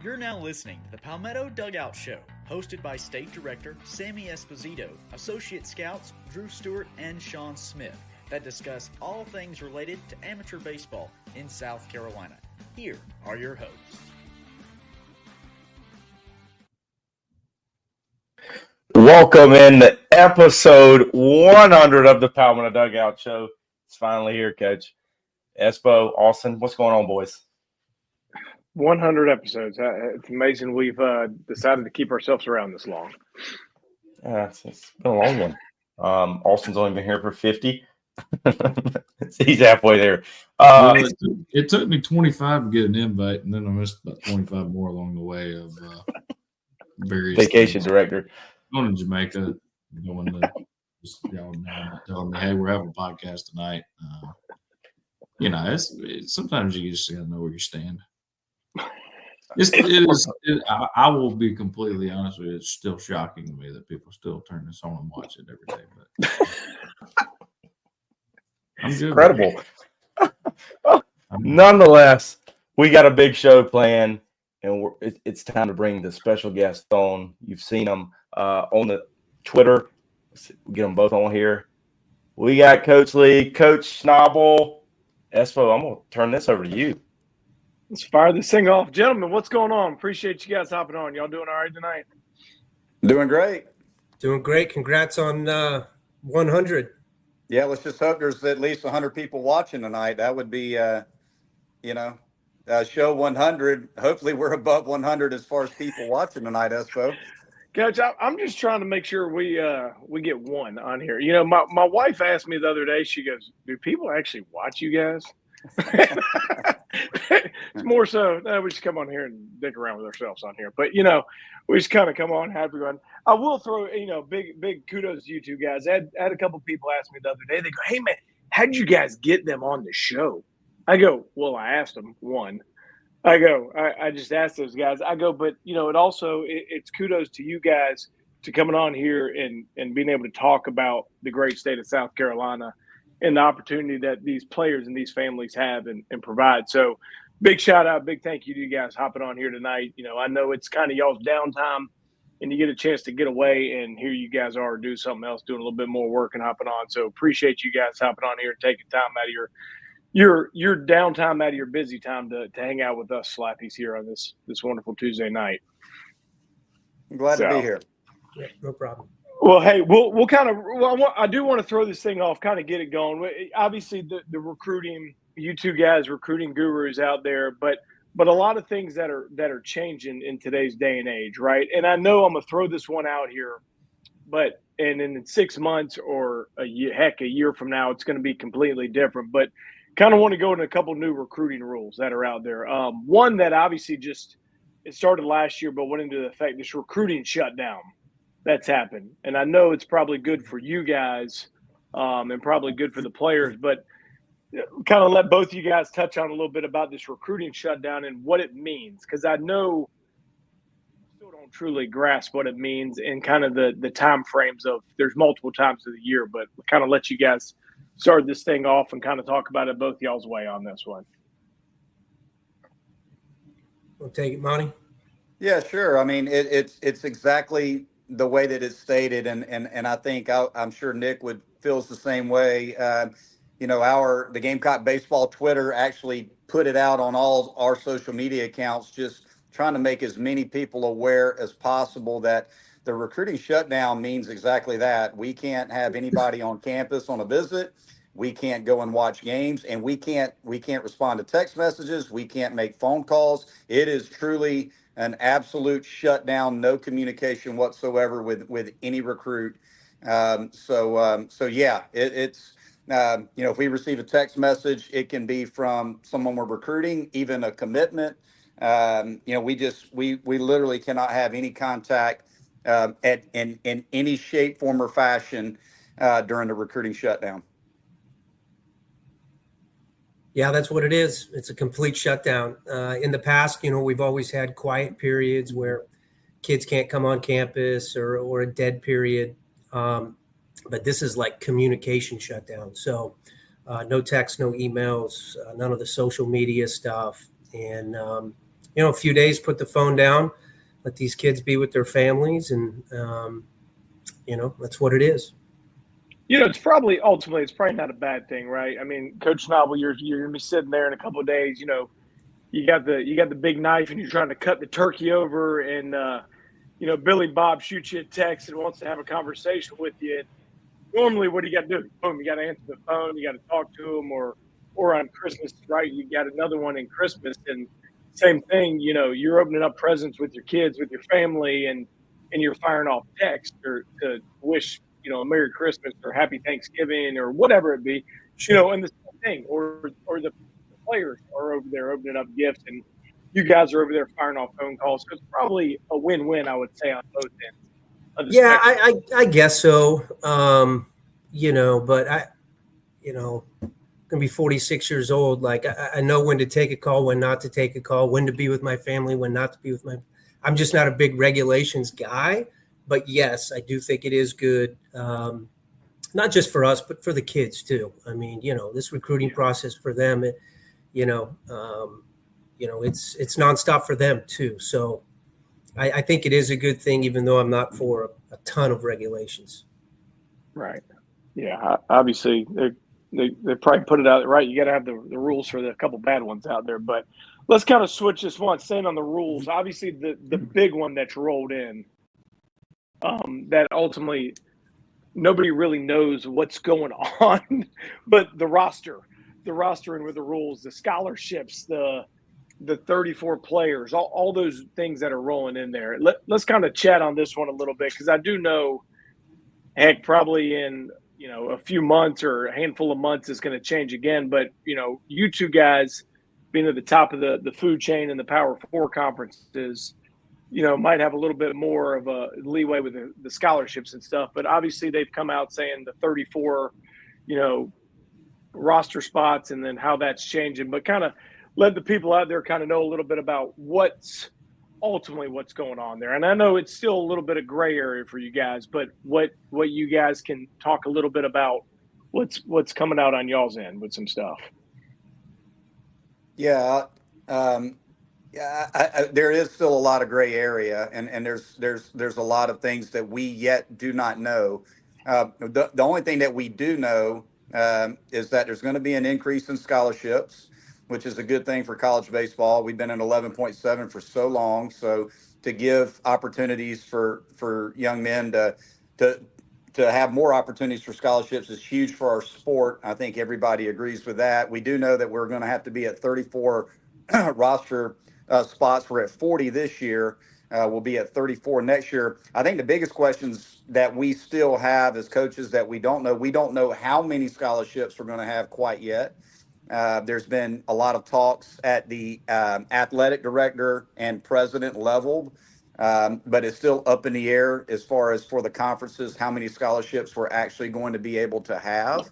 You're now listening to the Palmetto Dugout Show, hosted by State Director Sammy Esposito, Associate Scouts Drew Stewart and Sean Smith, that discuss all things related to amateur baseball in South Carolina. Here are your hosts. Welcome in to episode 100 of the Palmetto Dugout Show. It's finally here, Coach. Espo, Austin, what's going on, boys? 100 episodes. It's amazing we've decided to keep ourselves around this long. It's been a long one. Austin's only been here for 50. He's halfway there. It took me 25 to get an invite, and then I missed about 25 more along the way of various vacation things. director. Going to Jamaica, going to just telling me, hey, we're having a podcast tonight. Sometimes you just gotta know where you stand. I will be completely honest with you. It's still shocking to me that people still turn this on and watch it every day. But I'm good. Incredible. Nonetheless, we got a big show planned, and it's time to bring the special guest on. You've seen them on the Twitter. Let's get them both on here. We got Coach Lee, Coach Schnabel. Espo, I'm going to turn this over to you. Let's fire this thing off. Gentlemen, what's going on? Appreciate you guys hopping on. Y'all doing all right tonight? Doing great. Doing great. Congrats on 100. Yeah, let's just hope there's at least 100 people watching tonight. That would be, show 100. Hopefully we're above 100 as far as people watching tonight, Espo. Coach, I'm just trying to make sure we get one on here. You know, my wife asked me the other day, she goes, do people actually watch you guys? It's more so we just come on here and dick around with ourselves on here. But, we just kind of come on happy going. I will throw, big kudos to you two guys. I had a couple people ask me the other day. They go, hey, man, how'd you guys get them on the show? I go, well, I asked them, one. I just asked those guys. I go, but, it's kudos to you guys to coming on here and being able to talk about the great state of South Carolina and the opportunity that these players and these families have and provide. So big shout out, big thank you to you guys hopping on here tonight. I know it's kind of y'all's downtime and you get a chance to get away, and here you guys are doing something else, doing a little bit more work and hopping on. So appreciate you guys hopping on here and taking time out of your downtime out of your busy time to hang out with us Slappies here on this wonderful Tuesday night. I'm glad to be here. Yeah, no problem. Well, hey, we'll kind of. Well, I do want to throw this thing off, kind of get it going. Obviously, the recruiting, you two guys, recruiting gurus out there, but a lot of things that are changing in today's day and age, right? And I know I'm gonna throw this one out here, but in 6 months or a year from now, it's going to be completely different. But kind of want to go into a couple new recruiting rules that are out there. One that obviously it started last year, but went into effect, this recruiting shutdown that's happened. And I know it's probably good for you guys and probably good for the players, but kind of let both of you guys touch on a little bit about this recruiting shutdown and what it means. Because I know you still don't truly grasp what it means and kind of the time frames of there's multiple times of the year, but kind of let you guys start this thing off and kind of talk about it both y'all's way on this one. We'll take it, Monty. Yeah, sure. I mean, it's exactly the way that it's stated, and I think I'm sure Nick feels the same way. The Gamecock Baseball Twitter actually put it out on all our social media accounts, just trying to make as many people aware as possible that the recruiting shutdown means exactly that. We can't have anybody on campus on a visit. We can't go and watch games, and we can't respond to text messages. We can't make phone calls. It is truly an absolute shutdown, no communication whatsoever with any recruit. If we receive a text message, it can be from someone we're recruiting, even a commitment. We literally cannot have any contact in any shape, form, or fashion during the recruiting shutdown. Yeah, that's what it is. It's a complete shutdown. In the past, we've always had quiet periods where kids can't come on campus or a dead period. But this is like communication shutdown. So no text, no emails, none of the social media stuff. And a few days, put the phone down, let these kids be with their families, and that's what it is. It's probably not a bad thing, right? I mean, Coach Schnabel, you're gonna be sitting there in a couple of days. You got the big knife, and you're trying to cut the turkey over, and Billy Bob shoots you a text and wants to have a conversation with you. And normally, what do you got to do? Boom, you got to answer the phone, you got to talk to him, or on Christmas, right? You got another one in Christmas, and same thing. You're opening up presents with your kids, with your family, and you're firing off texts or to wish a Merry Christmas or Happy Thanksgiving or whatever it be. And the same thing, or the players are over there opening up gifts, and you guys are over there firing off phone calls. So it's probably a win-win, I would say, on both ends. Yeah, I guess so. But gonna be 46 years old. Like I know when to take a call, when not to take a call, when to be with my family, when not to be with my. I'm just not a big regulations guy, but yes, I do think it is good. Not just for us, but for the kids too. I mean, this recruiting process for them, it's nonstop for them too. So I think it is a good thing, even though I'm not for a ton of regulations. Right. Yeah. Obviously, they probably put it out right. You got to have the rules for the couple bad ones out there. But let's kind of switch this one. Staying on the rules, obviously the big one that's rolled in, that ultimately nobody really knows what's going on, but the roster and with the rules, the scholarships, the 34 players, all those things that are rolling in there. Let's kind of chat on this one a little bit, because I do know, heck, probably in a few months or a handful of months is going to change again. But you two guys being at the top of the food chain in the Power Four conferences, might have a little bit more of a leeway with the scholarships and stuff. But obviously they've come out saying the 34, roster spots, and then how that's changing. But kind of let the people out there kind of know a little bit about what's going on there. And I know it's still a little bit of gray area for you guys, but what you guys can talk a little bit about what's coming out on y'all's end with some stuff. Yeah. There is still a lot of gray area, and there's a lot of things that we yet do not know. The only thing that we do know is that there's going to be an increase in scholarships, which is a good thing for college baseball. We've been at 11.7 for so long, so to give opportunities for young men to have more opportunities for scholarships is huge for our sport. I think everybody agrees with that. We do know that we're going to have to be at 34 roster spots. We're at 40 this year. We'll be at 34 next year. I think the biggest questions that we still have as coaches that we don't know how many scholarships we're going to have quite yet. There's been a lot of talks at the athletic director and president level, but it's still up in the air as far as for the conferences, how many scholarships we're actually going to be able to have.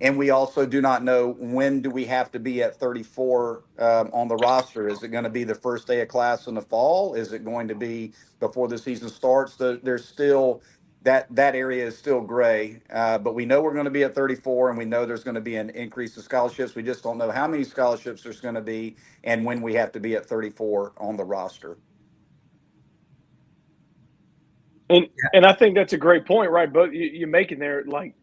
And we also do not know when do we have to be at 34 on the roster. Is it going to be the first day of class in the fall? Is it going to be before the season starts? There's still that area is still gray, but we know we're going to be at 34, and we know there's going to be an increase in scholarships. We just don't know how many scholarships there's going to be and when we have to be at 34 on the roster. And I think that's a great point, right? But you're making there, like,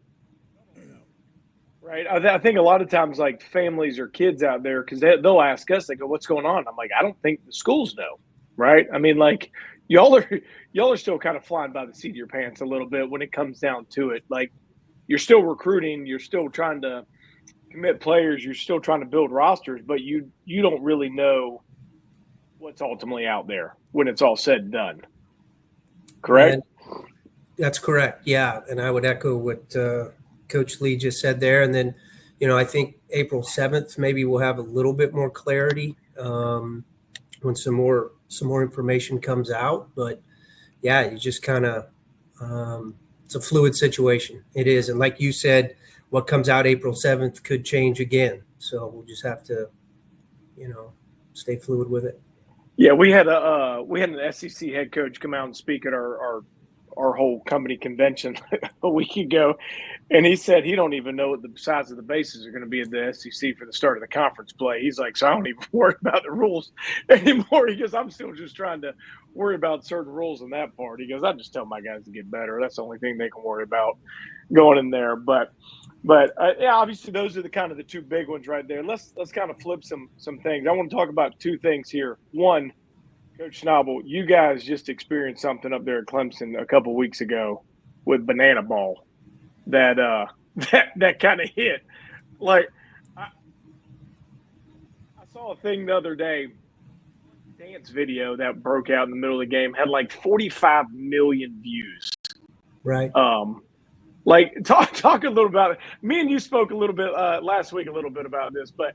right? I think a lot of times, like, families or kids out there, because they'll ask us, they go, "What's going on?" I'm like, I don't think the schools know, right? I mean, like, y'all are still kind of flying by the seat of your pants a little bit when it comes down to it. Like, you're still recruiting, you're still trying to commit players, you're still trying to build rosters, but you don't really know what's ultimately out there when it's all said and done. Correct? And that's correct. Yeah. And I would echo what Coach Lee just said there. And then, I think April 7th, maybe we'll have a little bit more clarity when some more information comes out. But yeah, you just kind of, it's a fluid situation. It is. And like you said, what comes out April 7th could change again. So we'll just have to, stay fluid with it. Yeah, we had an SEC head coach come out and speak at our our whole company convention a week ago, and he said he don't even know what the size of the bases are going to be at the SEC for the start of the conference play. He's like, so I don't even worry about the rules anymore. He goes, I'm still just trying to worry about certain rules in that part. He goes, I just tell my guys to get better. That's the only thing they can worry about going in there. But yeah, obviously those are the kind of the two big ones right there. Let's kind of flip some things. I want to talk about two things here. One, Coach Schnabel, you guys just experienced something up there at Clemson a couple weeks ago with banana ball that that kind of hit. Like I saw a thing the other day, dance video that broke out in the middle of the game had like 45 million views. Right. Like talk a little about it. Me and you spoke a little bit last week a little bit about this, but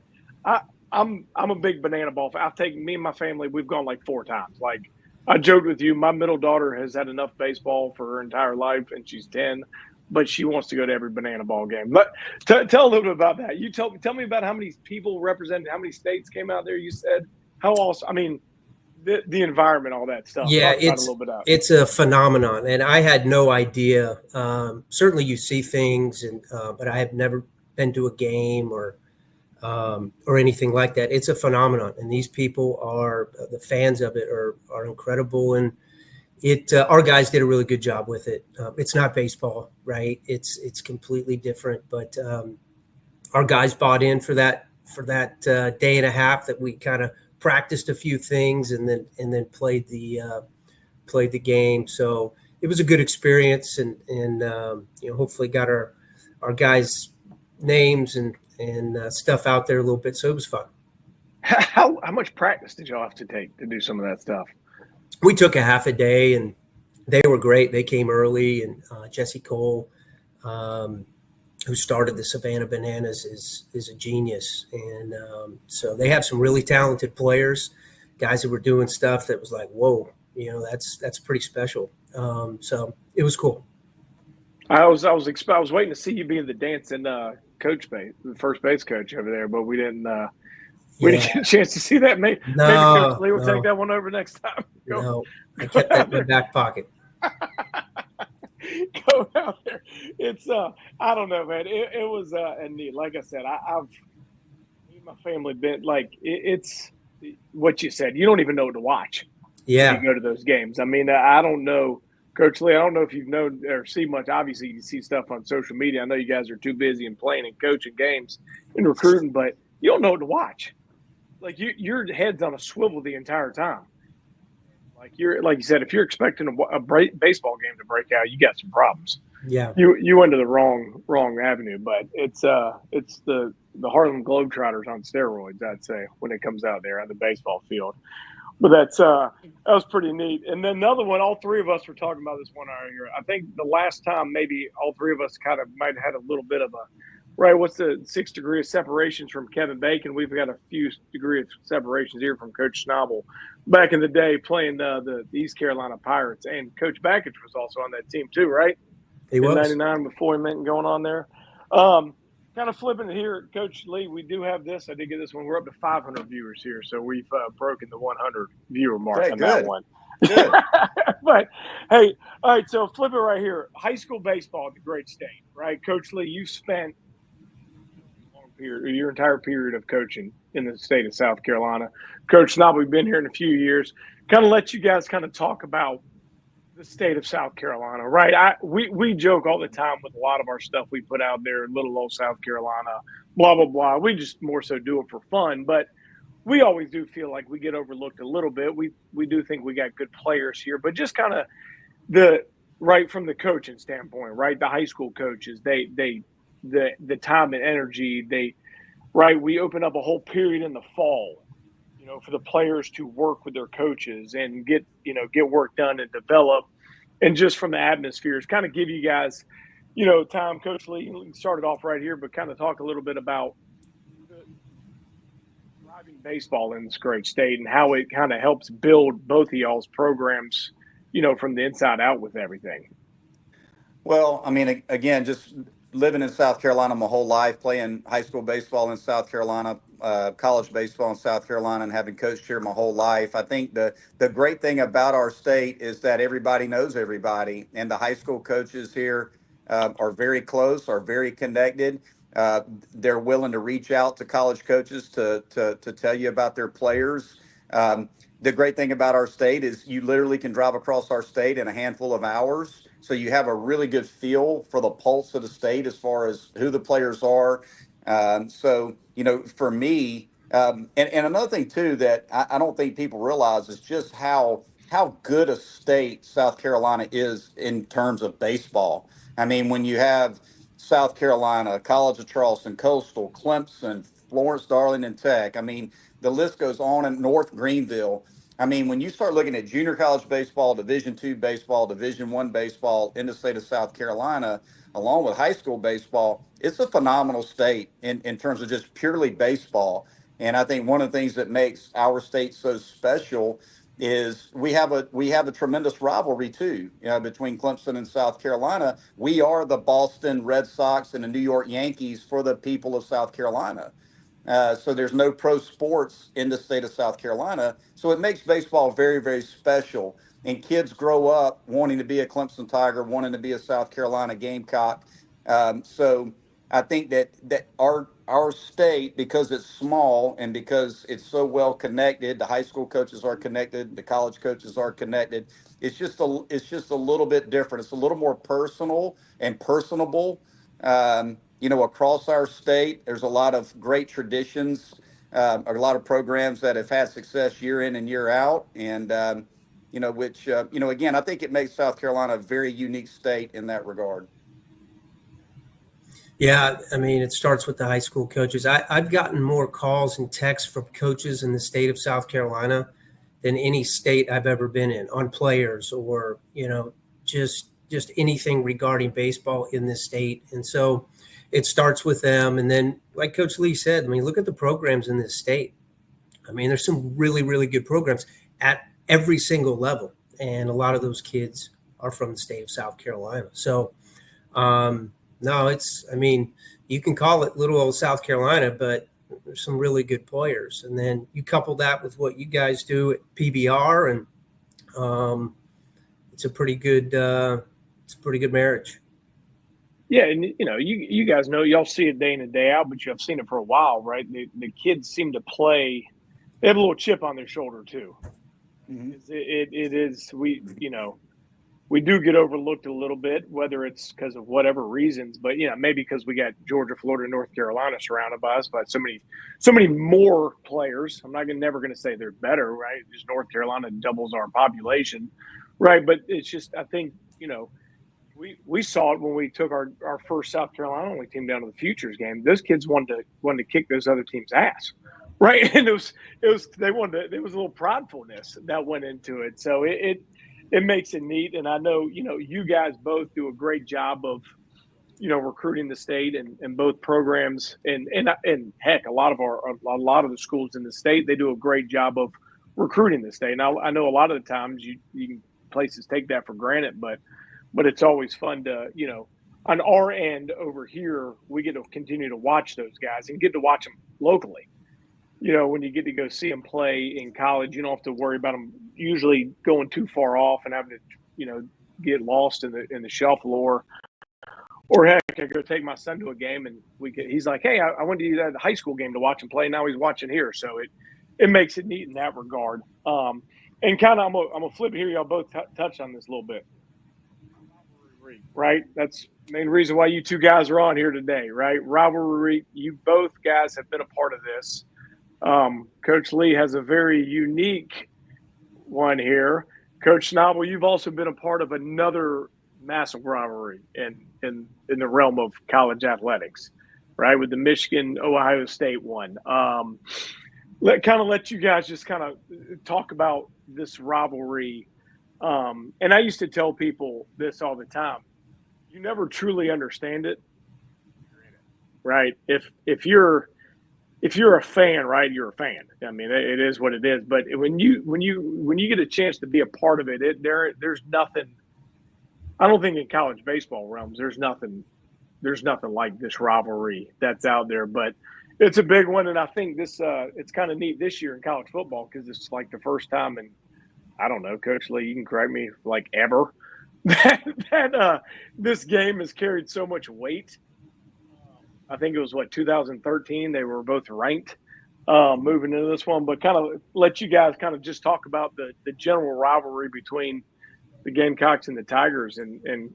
I'm a big banana ball fan. I've taken me and my family. We've gone like 4 times. Like I joked with you, my middle daughter has had enough baseball for her entire life, and she's 10, but she wants to go to every banana ball game. But tell a little bit about that. You tell me about how many people represented, how many states came out there. You said how awesome. I mean, the environment, all that stuff. Yeah, it's a phenomenon, and I had no idea. Certainly, you see things, and but I have never been to a game or anything like that. It's a phenomenon, and these people are the fans of it are incredible, and our guys did a really good job with it. It's not baseball, right? It's completely different, but our guys bought in for that day and a half that we kind of practiced a few things and then played the game. So it was a good experience, and hopefully got our guys' names and stuff out there a little bit. So it was fun. How much practice did y'all have to take to do some of that stuff? We took a half a day, and they were great. They came early, and Jesse Cole, who started the Savannah Bananas, is a genius. And so they have some really talented players, guys that were doing stuff that was like, whoa, that's pretty special. So it was cool. I was waiting to see you be the dancing coach base, the first base coach over there, but we didn't get a chance to see that. Maybe Coach Lee will take that one over next time. No, I kept that in my back pocket. Go out there. It's I don't know, man. It was neat. Like I said, I've me and my family been like it's what you said. You don't even know what to watch. Yeah, when you go to those games. I mean, I don't know, Coach Lee. I don't know if you've known or see much. Obviously, you see stuff on social media. I know you guys are too busy and playing and coaching games and recruiting, but you don't know what to watch. Like your head's on a swivel the entire time. Like you said, if you're expecting a baseball game to break out, you got some problems. Yeah, you went to the wrong avenue. But it's the Harlem Globetrotters on steroids, I'd say, when it comes out there on the baseball field. But that was pretty neat. And then another one, all three of us were talking about this one out here. I think the last time maybe all three of us kind of might have had a little bit of a right. What's the 6 degree of separations from Kevin Bacon? We've got a few degree of separations here from Coach Schnabel back in the day playing the East Carolina Pirates. And Coach Backich was also on that team too, right? He was. In 99 before he went going on there. Kind of flipping it here, Coach Lee, we do have this. I did get this one. We're up to 500 viewers here, so we've broken the 100 viewer mark on that one. Good. But, hey, all right, so flip it right here. High school baseball at the great state, right? Coach Lee, you spent your entire period of coaching in the state of South Carolina. Coach Schnabel, we've been here in a few years. Kind of let you guys kind of talk about the state of South Carolina, right? We joke all the time with a lot of our stuff we put out there, little old South Carolina, blah, blah, blah. We just more so do it for fun, but we always do feel like we get overlooked a little bit. We do think we got good players here, but just kind of right from the coaching standpoint, right? The high school coaches, the time and energy, we open up a whole period in the fall, for the players to work with their coaches and get work done and develop. And just from the atmospheres, kind of give you guys, time. Coach Lee, you started off right here, but kind of talk a little bit about driving baseball in this great state and how it kind of helps build both of y'all's programs, from the inside out with everything. Well, I mean, again, just living in South Carolina my whole life, playing high school baseball in South Carolina, college baseball in South Carolina, and having coached here my whole life. I think the great thing about our state is that everybody knows everybody, and the high school coaches here are very close, are very connected. Uh, they're willing to reach out to college coaches to tell you about their players. The great thing about our state is you literally can drive across our state in a handful of hours. So you have a really good feel for the pulse of the state as far as who the players are. So, for me, and another thing too that I don't think people realize is just how good a state South Carolina is in terms of baseball. I mean, when you have South Carolina, College of Charleston, Coastal, Clemson, Florence, Darlington Tech. I mean, the list goes on, and North Greenville. I mean, when you start looking at junior college baseball, Division II baseball, Division I baseball in the state of South Carolina, along with high school baseball, it's a phenomenal state in terms of just purely baseball. And I think one of the things that makes our state so special is we have a tremendous rivalry too, between Clemson and South Carolina. We are the Boston Red Sox and the New York Yankees for the people of South Carolina. So there's no pro sports in the state of South Carolina. So it makes baseball very, very special. And kids grow up wanting to be a Clemson Tiger, wanting to be a South Carolina Gamecock. So I think that our state, because it's small and because it's so well connected, the high school coaches are connected, the college coaches are connected. It's just a little bit different. It's a little more personal and personable. Across our state, there's a lot of great traditions, a lot of programs that have had success year in and year out. And, again, I think it makes South Carolina a very unique state in that regard. Yeah, I mean, it starts with the high school coaches. I've gotten more calls and texts from coaches in the state of South Carolina than any state I've ever been in on players or, just anything regarding baseball in this state. And so it starts with them. And then, like Coach Lee said, I mean, look at the programs in this state. I mean, there's some really, really good programs at every single level. And a lot of those kids are from the state of South Carolina. So, no, you can call it little old South Carolina, but there's some really good players. And then you couple that with what you guys do at PBR, and it's a pretty good marriage. Yeah, and you guys know, y'all see it day in and day out, but you have seen it for a while, right? The kids seem to play. They have a little chip on their shoulder too. Mm-hmm. It is we do get overlooked a little bit, whether it's because of whatever reasons, but maybe because we got Georgia, Florida, North Carolina surrounded by us by so many more players. I'm never going to say they're better, right? Just North Carolina doubles our population, right? But it's just, I think, we saw it when we took our first South Carolina only team down to the Futures game. Those kids wanted to kick those other teams' ass, right? And there was a little pridefulness that went into it. So it makes it neat. And I know, you guys both do a great job of, recruiting the state and both programs and heck, a lot of the schools in the state, they do a great job of recruiting the state. Now I know a lot of the times places take that for granted, but it's always fun to, on our end over here, we get to continue to watch those guys and get to watch them locally. When you get to go see them play in college, you don't have to worry about them usually going too far off and having to, get lost in the shelf lore. Or heck, I go take my son to a game and he's like, hey, I went to that high school game to watch him play. Now he's watching here. So it makes it neat in that regard. And kind of, I'm gonna flip it here. Y'all both touched on this a little bit. Right? That's the main reason why you two guys are on here today, right? Rivalry. You both guys have been a part of this. Coach Lee has a very unique one here. Coach Schnabel, you've also been a part of another massive rivalry in the realm of college athletics, right? With the Michigan-Ohio State one. Let you guys just kind of talk about this rivalry. And I used to tell people this all the time. You never truly understand it, right? If you're a fan, right, you're a fan. I mean, it is what it is. But when you get a chance to be a part of it, there's nothing. I don't think in college baseball realms there's nothing there's nothing like this rivalry that's out there. But it's a big one, and I think this it's kind of neat this year in college football because it's like the first time in, I don't know, Coach Lee, you can correct me, like ever, that this game has carried so much weight. I think it was 2013. They were both ranked moving into this one, but kind of let you guys kind of just talk about the general rivalry between the Gamecocks and the Tigers, and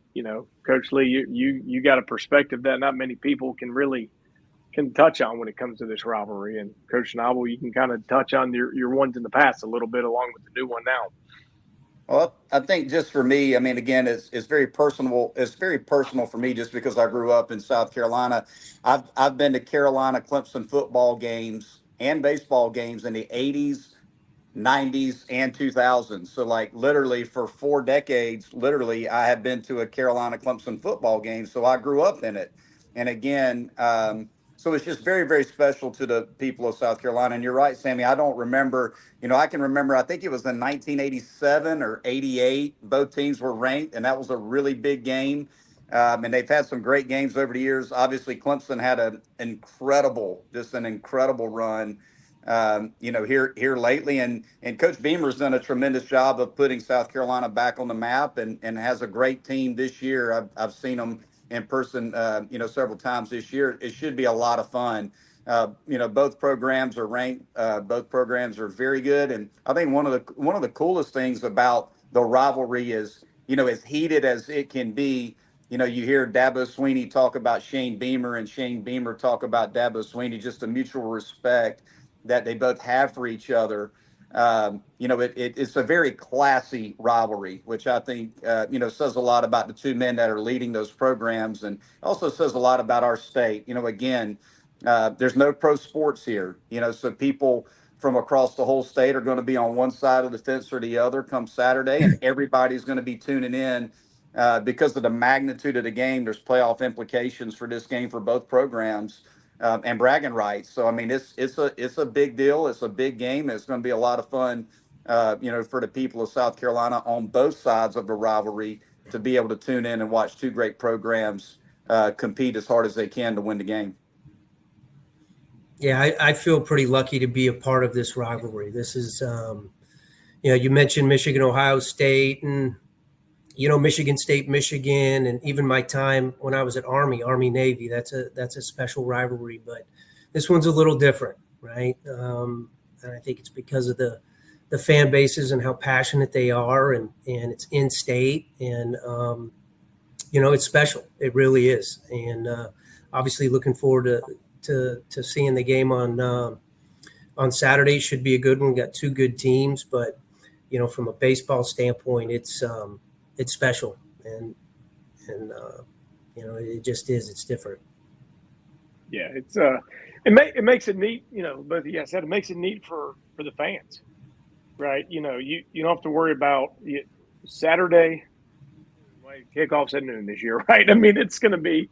Coach Lee, you got a perspective that not many people can touch on when it comes to this rivalry. And Coach Schnabel, you can kind of touch on your ones in the past a little bit along with the new one now. Well, I think just for me, I mean, again, it's very personal. It's very personal for me just because I grew up in South Carolina. I've been to Carolina Clemson football games and baseball games in the 80s, 90s, and 2000s. So like literally for 4 decades, literally I have been to a Carolina Clemson football game. So I grew up in it. And again, so it's just very, very special to the people of South Carolina. And you're right, Sammy, I don't remember, I can remember, I think it was in 1987 or 88, both teams were ranked, and that was a really big game. And they've had some great games over the years. Obviously, Clemson had an incredible run, here lately. And Coach Beamer's done a tremendous job of putting South Carolina back on the map and has a great team this year. I've seen them in person, several times this year. It should be a lot of fun. Both programs are ranked. Both programs are very good. And I think one of the coolest things about the rivalry is, as heated as it can be, you hear Dabo Swinney talk about Shane Beamer and Shane Beamer talk about Dabo Swinney, just a mutual respect that they both have for each other. It's a very classy rivalry, which I think, says a lot about the two men that are leading those programs, and also says a lot about our state. Again, there's no pro sports here, so people from across the whole state are going to be on one side of the fence or the other come Saturday, and everybody's going to be tuning in because of the magnitude of the game. There's playoff implications for this game for both programs. And bragging rights. So I mean, it's a big deal. It's a big game. It's going to be a lot of fun, for the people of South Carolina on both sides of the rivalry to be able to tune in and watch two great programs compete as hard as they can to win the game. Yeah, I feel pretty lucky to be a part of this rivalry. This is, you mentioned Michigan, Ohio State, and Michigan State, Michigan, and even my time when I was at Army, Navy. That's a special rivalry, but this one's a little different, right? And I think it's because of the fan bases and how passionate they are, and it's in state, and it's special. It really is, and obviously looking forward to seeing the game on Saturday. Should be a good one. We got two good teams, but from a baseball standpoint, it's special, and it just is. It's different. Yeah, it's it makes it neat. Both of you guys said it makes it neat for the fans, right? You don't have to worry about Saturday. Kickoff's at noon this year, right? I mean, it's going to be,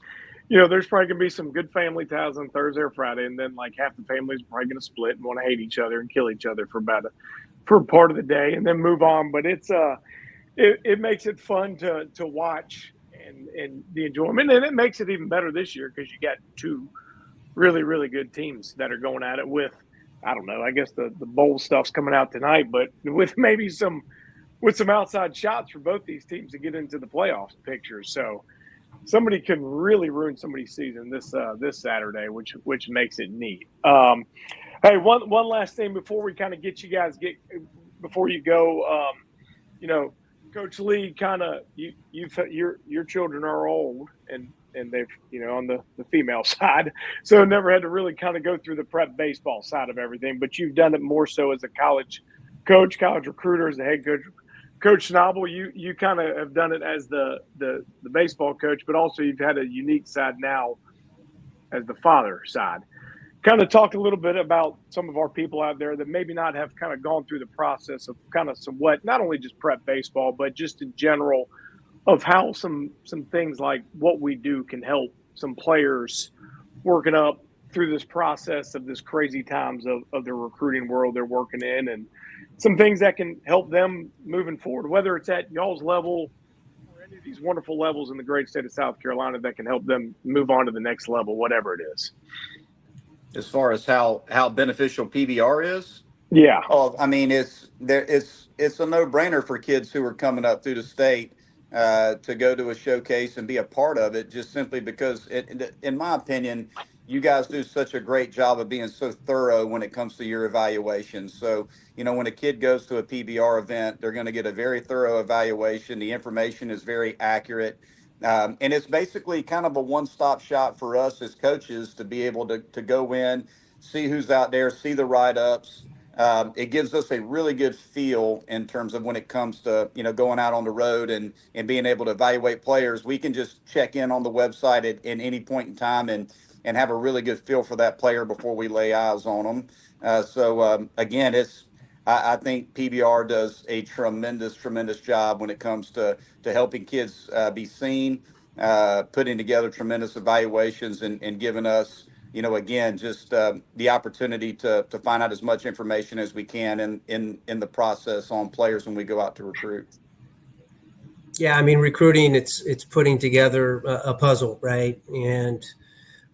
there's probably going to be some good family ties on Thursday or Friday, and then like half the family's probably going to split and want to hate each other and kill each other for part of the day, and then move on. But it's it makes it fun to watch and the enjoyment, and it makes it even better this year because you got two really, really good teams that are going at it with, I don't know, I guess the bowl stuff's coming out tonight, but with maybe some outside shots for both these teams to get into the playoffs picture. So somebody can really ruin somebody's season this Saturday, which makes it neat. Hey, one last thing before we kind of get you guys before you go, Coach Lee, kind of your children are old and they've on the female side, so never had to really kind of go through the prep baseball side of everything. But you've done it more so as a college coach, college recruiter, as a head coach. Coach Schnabel, you kind of have done it as the baseball coach, but also you've had a unique side now as the father side. Kind of talk a little bit about some of our people out there that maybe not have kind of gone through the process of kind of somewhat, not only just prep baseball, but just in general of how some things like what we do can help some players working up through this process of this crazy times of the recruiting world they're working in, and some things that can help them moving forward, whether it's at y'all's level or these wonderful levels in the great state of South Carolina that can help them move on to the next level, whatever it is. As far as how beneficial PBR is, Yeah. oh, I mean, it's a no-brainer for kids who are coming up through the state to go to a showcase and be a part of it, just simply because in my opinion, you guys do such a great job of being so thorough when it comes to your evaluations. So, when a kid goes to a PBR event, they're going to get a very thorough evaluation. The information is very accurate. And it's basically kind of a one-stop shop for us as coaches to be able to go in, see who's out there, see the write-ups. It gives us a really good feel in terms of when it comes to, going out on the road and being able to evaluate players. We can just check in on the website at any point in time and have a really good feel for that player before we lay eyes on them. So again, I think PBR does a tremendous job when it comes to helping kids be seen, putting together tremendous evaluations and giving us, again, just the opportunity to find out as much information as we can in the process on players when we go out to recruit. Yeah, I mean, recruiting, it's putting together a puzzle, right? And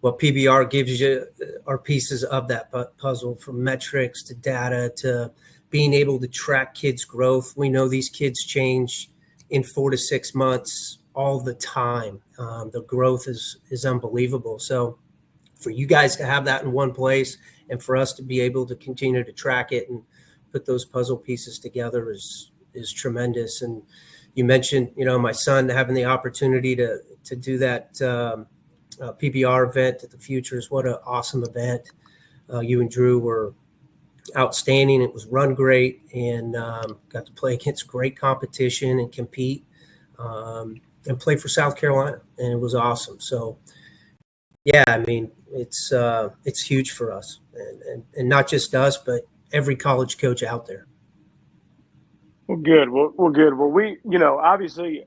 what PBR gives you are pieces of that puzzle, from metrics to data to being able to track kids' growth. We know these kids change in 4 to 6 months all the time. The growth is unbelievable. So for you guys to have that in one place and for us to be able to continue to track it and put those puzzle pieces together is tremendous. And you mentioned, my son having the opportunity to do that PBR event at the Futures. What an awesome event. You and Drew were outstanding. It was run great, and got to play against great competition and compete and play for South Carolina, and it was awesome. So yeah, I mean, it's huge for us, and not just us, but every college coach out there. Well, good. Well, good. Well, we, obviously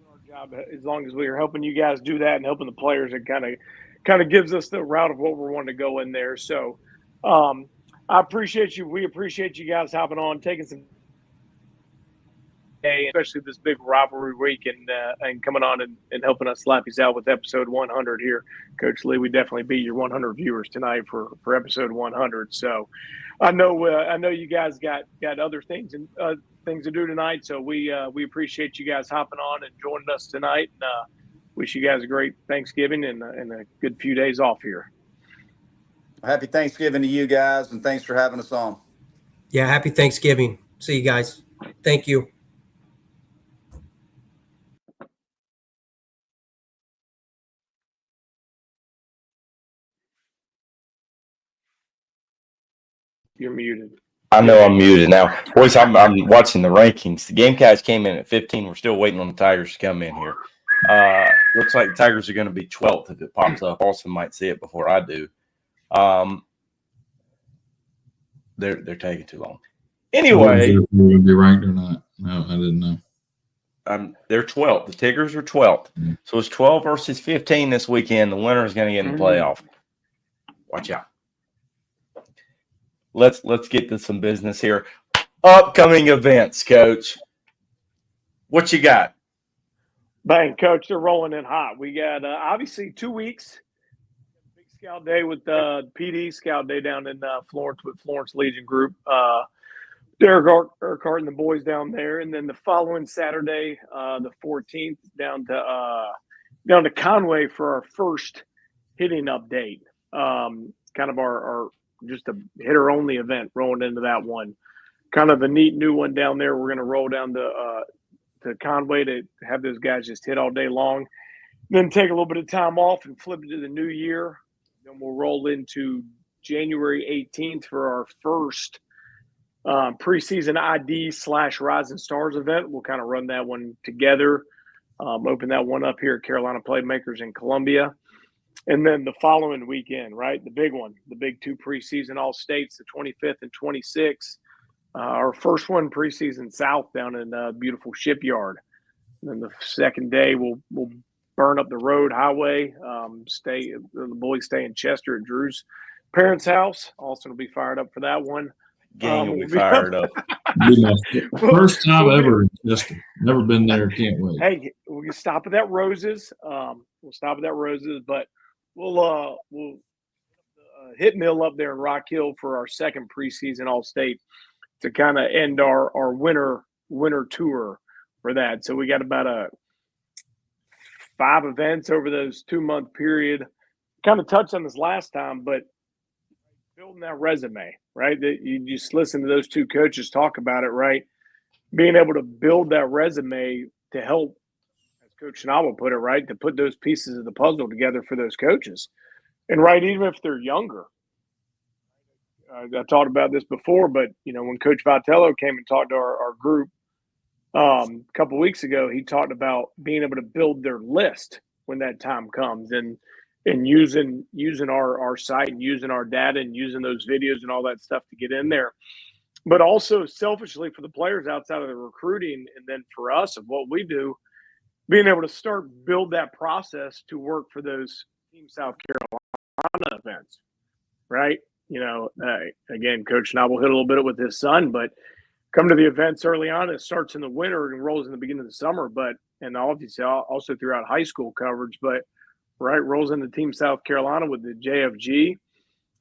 our job, as long as we are helping you guys do that and helping the players, it kind of gives us the route of what we're wanting to go in there. So I appreciate you. We appreciate you guys hopping on, taking some day, especially this big rivalry week, and coming on and helping us Slappies out with episode 100 here. Coach Lee, we definitely beat your 100 viewers tonight for episode 100. So I know you guys got other things and things to do tonight. So we appreciate you guys hopping on and joining us tonight. And wish you guys a great Thanksgiving and a good few days off here. Happy Thanksgiving to you guys, and thanks for having us on. Yeah, happy Thanksgiving. See you guys. Thank you. You're muted. I know I'm muted now. Boys, I'm watching the rankings. The Gamecocks came in at 15. We're still waiting on the Tigers to come in here. Looks like the Tigers are going to be 12th if it pops up. Austin might see it before I do. They're taking too long. Anyway, will be ranked or not? No, I didn't know. They're 12th. The Tigers are 12th. Mm-hmm. So it's 12 versus 15 this weekend. The winner is going to get in the playoff. Watch out. Let's get to some business here. Upcoming events, Coach. What you got? Bang, Coach, they're rolling in hot. We got obviously 2 weeks. Big Scout Day with PD Scout Day down in Florence with Florence Legion Group. Derek Urquhart and the boys down there, and then the following Saturday, the 14th, down to Conway for our first hitting update. Kind of our just a hitter only event rolling into that one. Kind of a neat new one down there. We're going to roll down to Conway to have those guys just hit all day long. Then take a little bit of time off and flip it to the new year. Then we'll roll into January 18th for our first preseason ID / Rising Stars event. We'll kind of run that one together. Open that one up here at Carolina Playmakers in Columbia. And then the following weekend, right, the big one, the big 2 preseason All-States, the 25th and 26th. Our first one preseason South down in beautiful Shipyard. And then the second day we'll burn up the road highway. The boys stay in Chester at Drew's parents' house. Austin will be fired up for that one. Gang will be fired up. Be my first time ever in Chester. Never been there. Can't wait. Hey, we can stop at that Roses. We'll stop at that Roses, but we'll hit Mill up there in Rock Hill for our second preseason All-State to kind of end our winter tour for that. So we got about 5 events over those 2-month period. Kind of touched on this last time, but building that resume, right? That you just listen to those two coaches talk about it, right? Being able to build that resume to help, as Coach Schnabel put it, right, to put those pieces of the puzzle together for those coaches. And right, even if they're younger. I talked about this before, but when Coach Vitello came and talked to our group a couple of weeks ago, he talked about being able to build their list when that time comes, and using our site and using our data and using those videos and all that stuff to get in there. But also selfishly for the players outside of the recruiting, and then for us of what we do, being able to start build that process to work for those Team South Carolina events, right? Again, Coach Schnabel hit a little bit with his son, but come to the events early on. It starts in the winter and rolls in the beginning of the summer, and obviously also throughout high school coverage, but right, rolls into Team South Carolina with the JFG.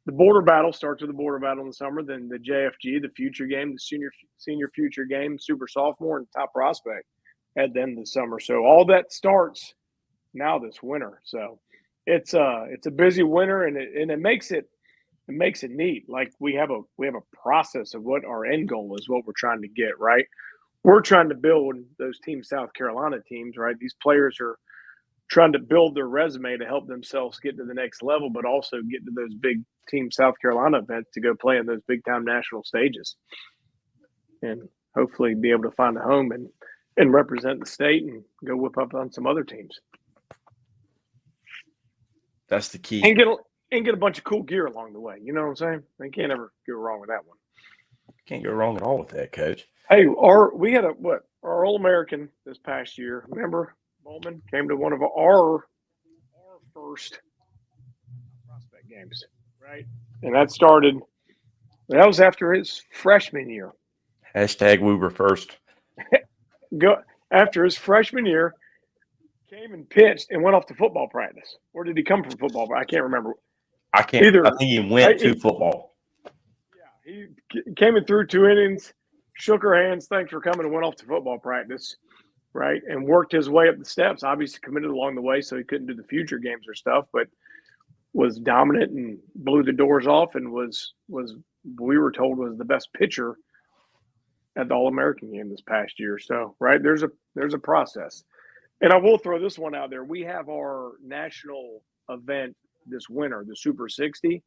The border battle starts with the border battle in the summer, then the JFG, the future game, the senior future game, super sophomore, and top prospect at the end of the summer. So all that starts now this winter. So it's a busy winter, and it makes it neat. Like we have a process of what our end goal is, what we're trying to get, right? We're trying to build those Team South Carolina teams, right? These players are trying to build their resume to help themselves get to the next level, but also get to those big Team South Carolina events to go play in those big time national stages, and hopefully be able to find a home and represent the state and go whip up on some other teams. That's the key. And get a bunch of cool gear along the way. You know what I'm saying? They can't ever go wrong with that one. Can't go wrong at all with that, Coach. Hey, we had our All-American this past year. Remember, Bowman came to one of our first prospect games, right? And that was after his freshman year. Hashtag we were first. After his freshman year, came and pitched and went off to football practice. Or did he come from football? I can't remember. I think he went to football. Yeah, he came in through 2 innings, shook our hands, thanks for coming, and went off to football practice, right? And worked his way up the steps. Obviously committed along the way, so he couldn't do the future games or stuff, but was dominant and blew the doors off, and was we were told was the best pitcher at the All-American game this past year. So, right, there's a process. And I will throw this one out there. We have our national event this winter, the Super 60.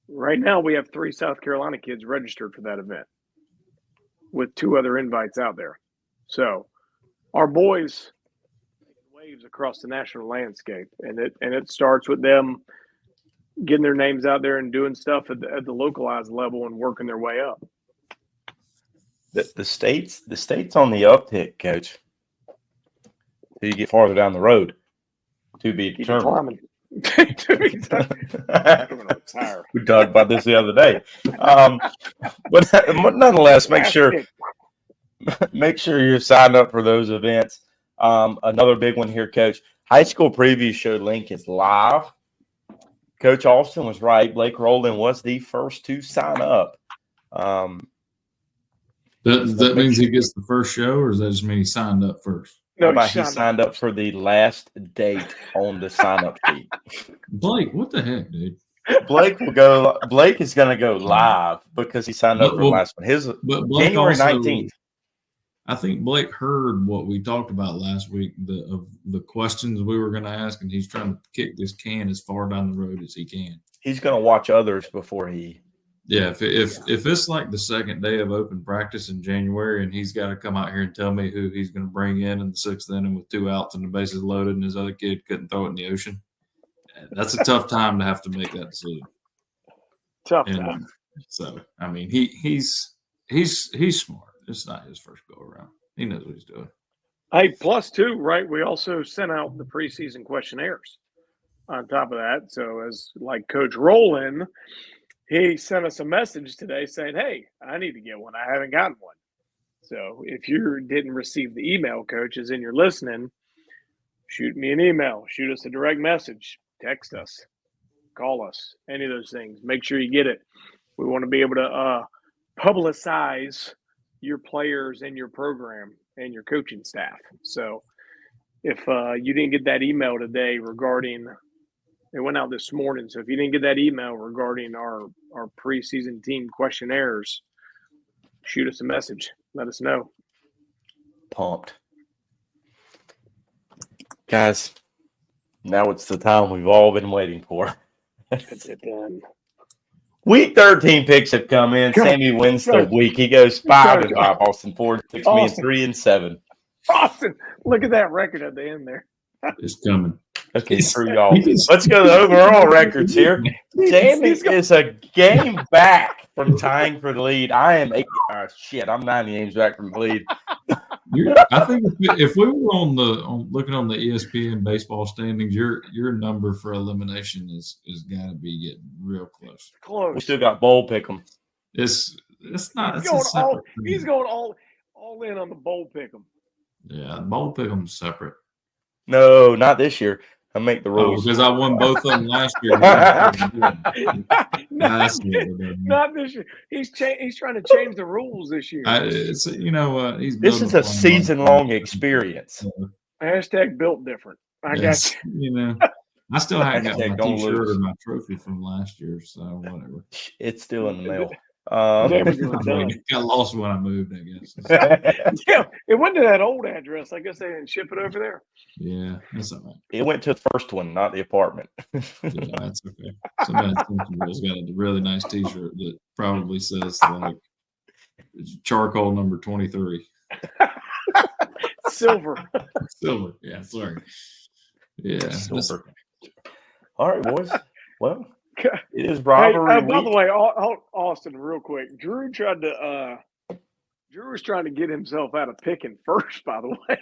Right now, we have 3 South Carolina kids registered for that event with 2 other invites out there. So our boys waves across the national landscape, and it starts with them getting their names out there and doing stuff at the localized level and working their way up. The state's on the uptick, Coach. Till you get farther down the road, to be determined. We talked about this the other day, but nonetheless, make sure you're signed up for those events. Another big one here, Coach. High school preview show link is live. Coach Austin was right. Blake Rowland was the first to sign up. That means he gets the first show, or does that just mean he signed up first? No, he signed up for the last date on the sign-up sheet. Blake, what the heck, dude? Blake is going to go live because he signed up for the last one. January 19th. I think Blake heard what we talked about last week, the questions we were going to ask, and he's trying to kick this can as far down the road as he can. He's going to watch others before he. Yeah, if it's like the second day of open practice in January and he's got to come out here and tell me who he's going to bring in the 6th inning with 2 outs and the bases loaded and his other kid couldn't throw it in the ocean, that's a tough time to have to make that decision. Tough time. So, I mean, he's smart. It's not his first go around. He knows what he's doing. Hey, plus 2, right? We also sent out the preseason questionnaires on top of that. So as like Coach Rowland, he sent us a message today saying, "Hey, I need to get one. I haven't gotten one." So if you didn't receive the email, coaches, and you're listening, shoot me an email, shoot us a direct message, text us, call us, any of those things. Make sure you get it. We want to be able to publicize your players and your program and your coaching staff. So if you didn't get that email today regarding – it went out this morning. So if you didn't get that email regarding our preseason team questionnaires, shoot us a message. Let us know. Pumped. Guys, now it's the time we've all been waiting for. It's done. Week 13 picks have come in. Sammy wins the week. He goes 5-5. Austin Ford takes me in 3-7. Austin, look at that record at the end there. It's coming. Okay, through y'all. Let's go to the overall records here. Sammy is a game back from tying for the lead. I am I'm 9 games back from the lead. I think if we were looking on the ESPN baseball standings, your number for elimination is got to be getting real close. Close. We still got bowl pick'em. It's not. He's going all in on the bowl pick'em. Yeah, bowl pick'em's separate. No, not this year. I make the rules. Because I won both of them last year. Not this year. He's trying to change the rules this year. This is a season-long experience. Hashtag built different. I got you. I still haven't got my T-shirt or my trophy from last year, so whatever. It's still in the mail. Got lost when I moved, I guess. Yeah, it went to that old address. I guess they didn't ship it over there. Yeah, that's all right. It went to the first one, not the apartment. Yeah, that's okay. Somebody's got a really nice T-shirt that probably says like charcoal number 23. Silver. Silver. Yeah, sorry. Yeah. Silver. All right, boys. Well. It is rivalry week. By the way, Austin, real quick, Drew was trying to get himself out of picking first. By the way,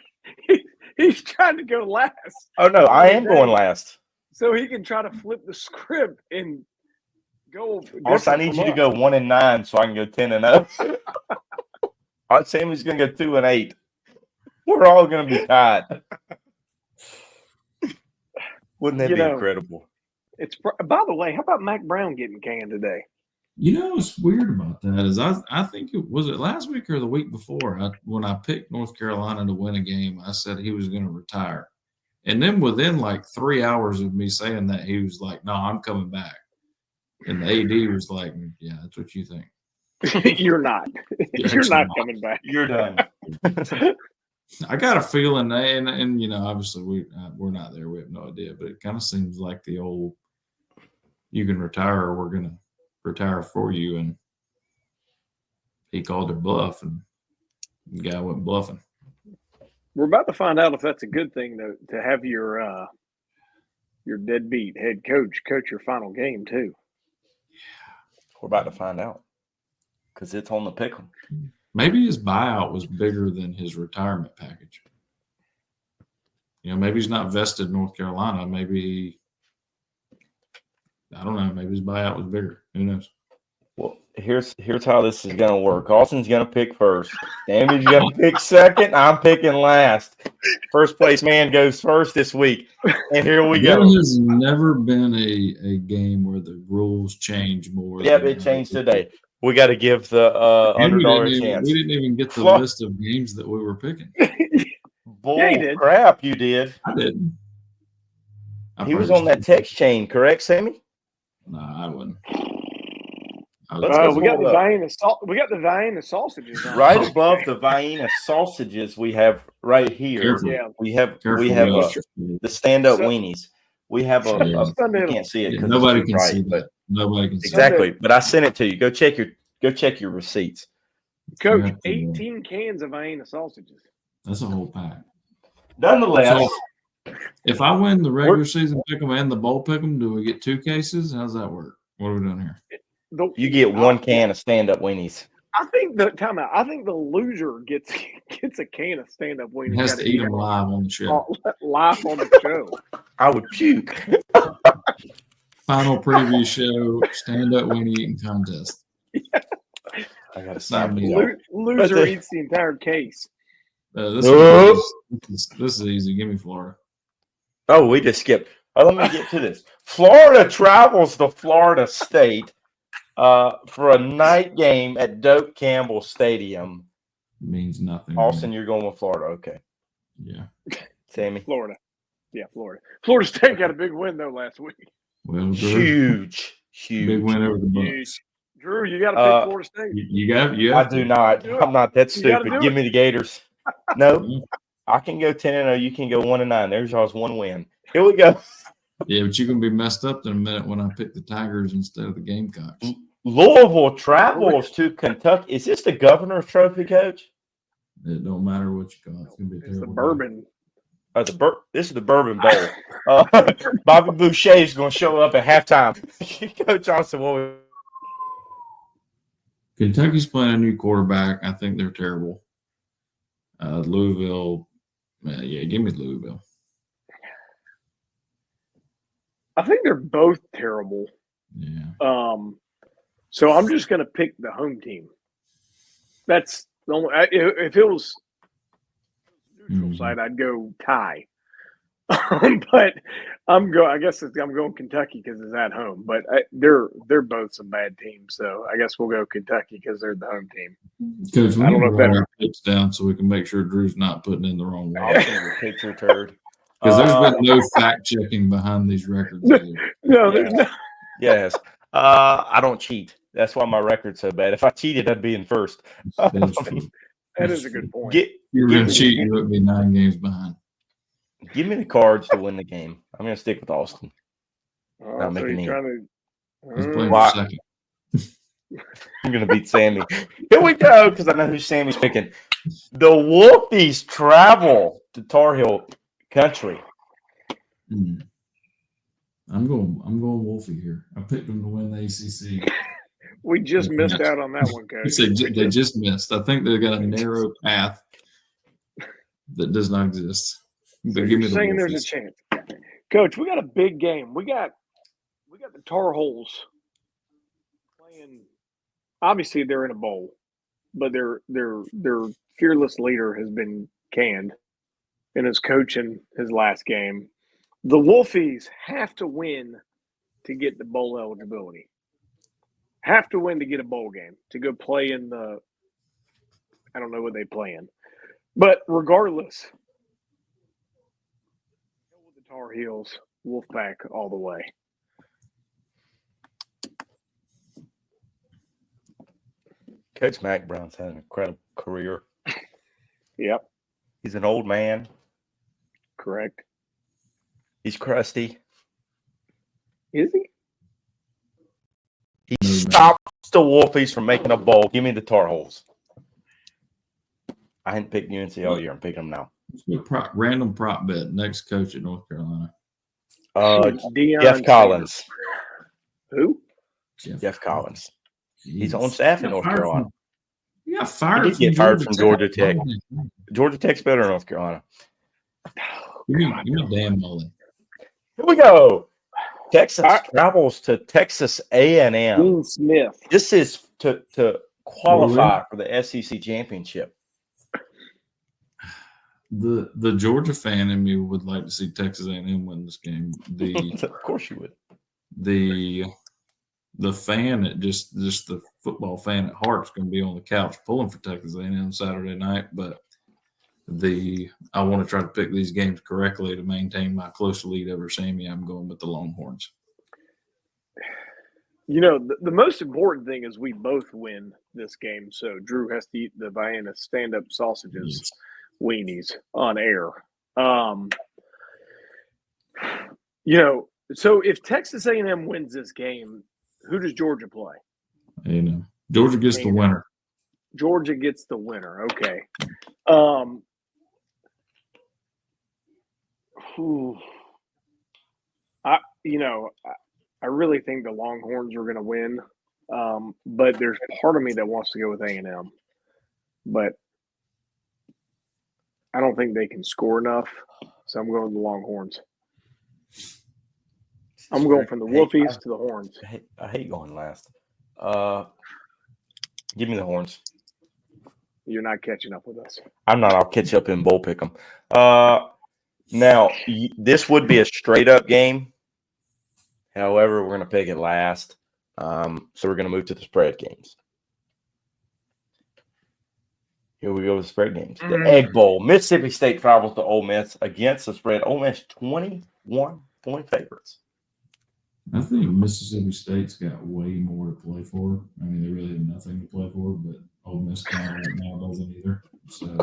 he's trying to go last. Oh no, I am going last, so he can try to flip the script and go. Also, I need you to go 1-9 so I can go 10-0. Sammy's going to go 2-8. We're all going to be tied. Wouldn't that be incredible? By the way, how about Mac Brown getting canned today? What's weird about that is I think it was last week or the week before when I picked North Carolina to win a game, I said he was going to retire. And then within like 3 hours of me saying that, he was like, "No, I'm coming back." And the AD was like, "Yeah, that's what you think." You're not. You're not coming back. You're done. I got a feeling, and obviously we're not there. We have no idea, but it kind of seems like the old, you can retire or we're going to retire for you. And he called it bluff, and the guy went bluffing. We're about to find out if that's a good thing to have your deadbeat head coach your final game too. We're about to find out because it's on the pick'em. Maybe his buyout was bigger than his retirement package. Maybe he's not vested in North Carolina. Maybe I don't know. Maybe his buyout was bigger. Who knows? Well, here's how this is going to work. Austin's going to pick first. Sammy's going to pick second. I'm picking last. First place man goes first this week. And here we go. There has never been a game where the rules change more. Yep, it changed today. We got to give the $100 a chance. We didn't even get the list of games that we were picking. Bull crap, you did. I didn't. He was on that text chain, correct, Sammy? No, I wouldn't. We got the Vienna sausages on. Right above the Vienna sausages, we have right here. Careful. Yeah. We have the stand-up weenies. We have you can't see it because nobody can see that. Nobody can see exactly. But I sent it to you. Go check your receipts. Coach, 18 cans of Vienna sausages. That's a whole pack. Nonetheless, if I win the regular season pick'em and the bowl pick'em, do we get 2 cases? How's that work? What are we doing here? You get 1 can of stand-up weenies. I think the loser gets a can of stand-up weenies. He has to eat them live on the show. Live on the show. I would puke. Final preview show, stand-up Winnie eating contest. I got to stop me. Loser eats the entire case. This is easy. Give me Florida. Oh, we just skipped. Oh, let me get to this. Florida travels to Florida State for a night game at Doak Campbell Stadium. Means nothing. Austin, you're going with Florida. Okay. Yeah. Sammy? Florida. Yeah, Florida. Florida State got a big win, though, last week. Well, huge. Big win over the Bucks. Drew, you got to pick Florida State. You have I do not. I'm not that stupid. Give me the Gators. No, I can go 10-0. You can go 1-9. There's y'all's one win. Here we go. Yeah, but you're going to be messed up in a minute when I pick the Tigers instead of the Gamecocks. Louisville travels to Kentucky. Is this the Governor's Trophy, Coach? It don't matter what you call it. It's going to be terrible. It's the Bourbon. This is the Bourbon Bowl. Bobby Boucher is going to show up at halftime. Coach Austin, what? Kentucky's playing a new quarterback. I think they're terrible. Louisville, give me Louisville. I think they're both terrible. Yeah. So I'm just going to pick the home team. That's the only. If it was neutral side, I'd go tie. But I guess I'm going Kentucky because it's at home. But they're both some bad teams, so I guess we'll go Kentucky because they're the home team. Coach, we need to write our picks down so we can make sure Drew's not putting in the wrong one. Picture turd. Because there's been no fact checking behind these records. No, there's no. Yes. I don't cheat. That's why my record's so bad. If I cheated, I'd be in first. That is a good point. If you were going to cheat, you would be 9 games behind. Give me the Cards to win the game. I'm going to stick with Austin. So you're trying to. He's playing for second. I'm going to beat Sammy. Here we go, because I know who Sammy's picking. The Wolfies travel to Tar Heel country. I'm going Wolfie here. I picked them to win the ACC. We just missed out on that one, Coach. They just missed. I think they've got a narrow path that does not exist. So you're saying there's a chance, Coach? We got a big game. We got the Tar Heels playing. Obviously, they're in a bowl, but their fearless leader has been canned and is coaching his last game. The Wolfies have to win to get the bowl eligibility. Have to win to get a bowl game to go play in the. I don't know what they play in, but regardless. The Tar Heels, Wolfpack all the way. Coach Mack Brown's had an incredible career. Yep. He's an old man. Correct. He's crusty. Is he? He stops the Wolfies from making a bowl. Give me the Tar Heels. I hadn't picked UNC all year. I'm picking them now. Random prop bet. Next coach at North Carolina. Jeff Collins. Who? Jeff Collins. He's on staff in North Carolina. He got fired. He did get fired from Georgia Tech. Georgia Tech's better than North Carolina. Give me Dan Mullen. Here we go. Texas travels to Texas A&M. Dean Smith. This is to qualify for the SEC championship. The Georgia fan in me would like to see Texas A&M win this game. Of course you would. The fan, just the football fan at heart, is going to be on the couch pulling for Texas A&M Saturday night. But I want to try to pick these games correctly to maintain my close lead over Sammy. I'm going with the Longhorns. You know, the most important thing is we both win this game. So Drew has to eat the Vienna stand-up sausages. Weenies on air. So if Texas A&M wins this game, who does Georgia play? Georgia gets the winner. Georgia gets the winner. Okay. I really think the Longhorns are going to win, but there's part of me that wants to go with A&M, but I don't think they can score enough, so I'm going with the Longhorns. I'm going from the Wolfies to the Horns. I hate going last. Give me the Horns. You're not catching up with us. I'm not. I'll catch up in bowl pick 'em. Now, this would be a straight-up game. However, we're going to pick it last. So we're going to move to the spread games. Here we go with the spread games. The Egg Bowl. Mississippi State travels to Ole Miss against the spread. Ole Miss 21-point favorites. I think Mississippi State's got way more to play for. I mean, they really have nothing to play for, but Ole Miss kind of right now doesn't either. So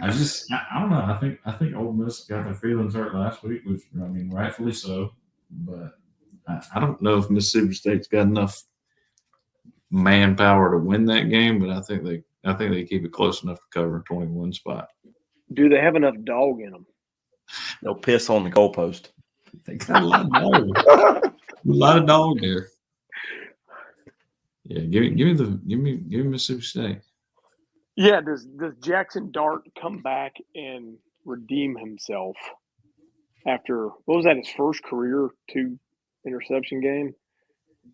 I don't know. I think Ole Miss got their feelings hurt last week, which I mean, rightfully so. But I don't know if Mississippi State's got enough manpower to win that game, but I think they keep it close enough to cover a 21 spot. Do they have enough dog in them? They'll piss on the goalpost. They got a lot of dog. A lot of dog there. Yeah, give me Mississippi State. Yeah, does Jackson Dart come back and redeem himself after what was that, his first career 2-interception game?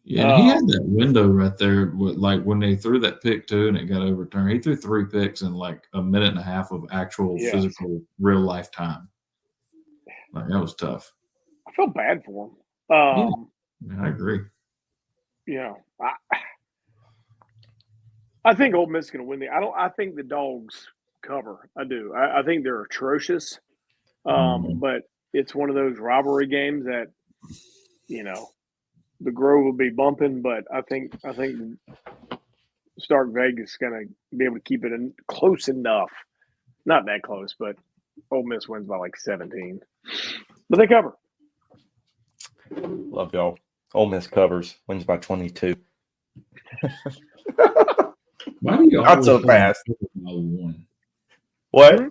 Yeah, he had that window right there with, like, when they threw that pick too and it got overturned. He threw 3 picks in like a minute and a half of actual physical real life time. Like, that was tough. I feel bad for him. Yeah, I agree. You know, I think Ole Miss is going to win I think the Dogs cover. I do. I think they're atrocious. But it's one of those rivalry games that, you know, the Grove will be bumping, but I think Stark Vegas is going to be able to keep it close enough. Not that close, but Ole Miss wins by like 17. But they cover. Love y'all. Ole Miss covers, wins by 22. Why do you Not so fast. By 1? What?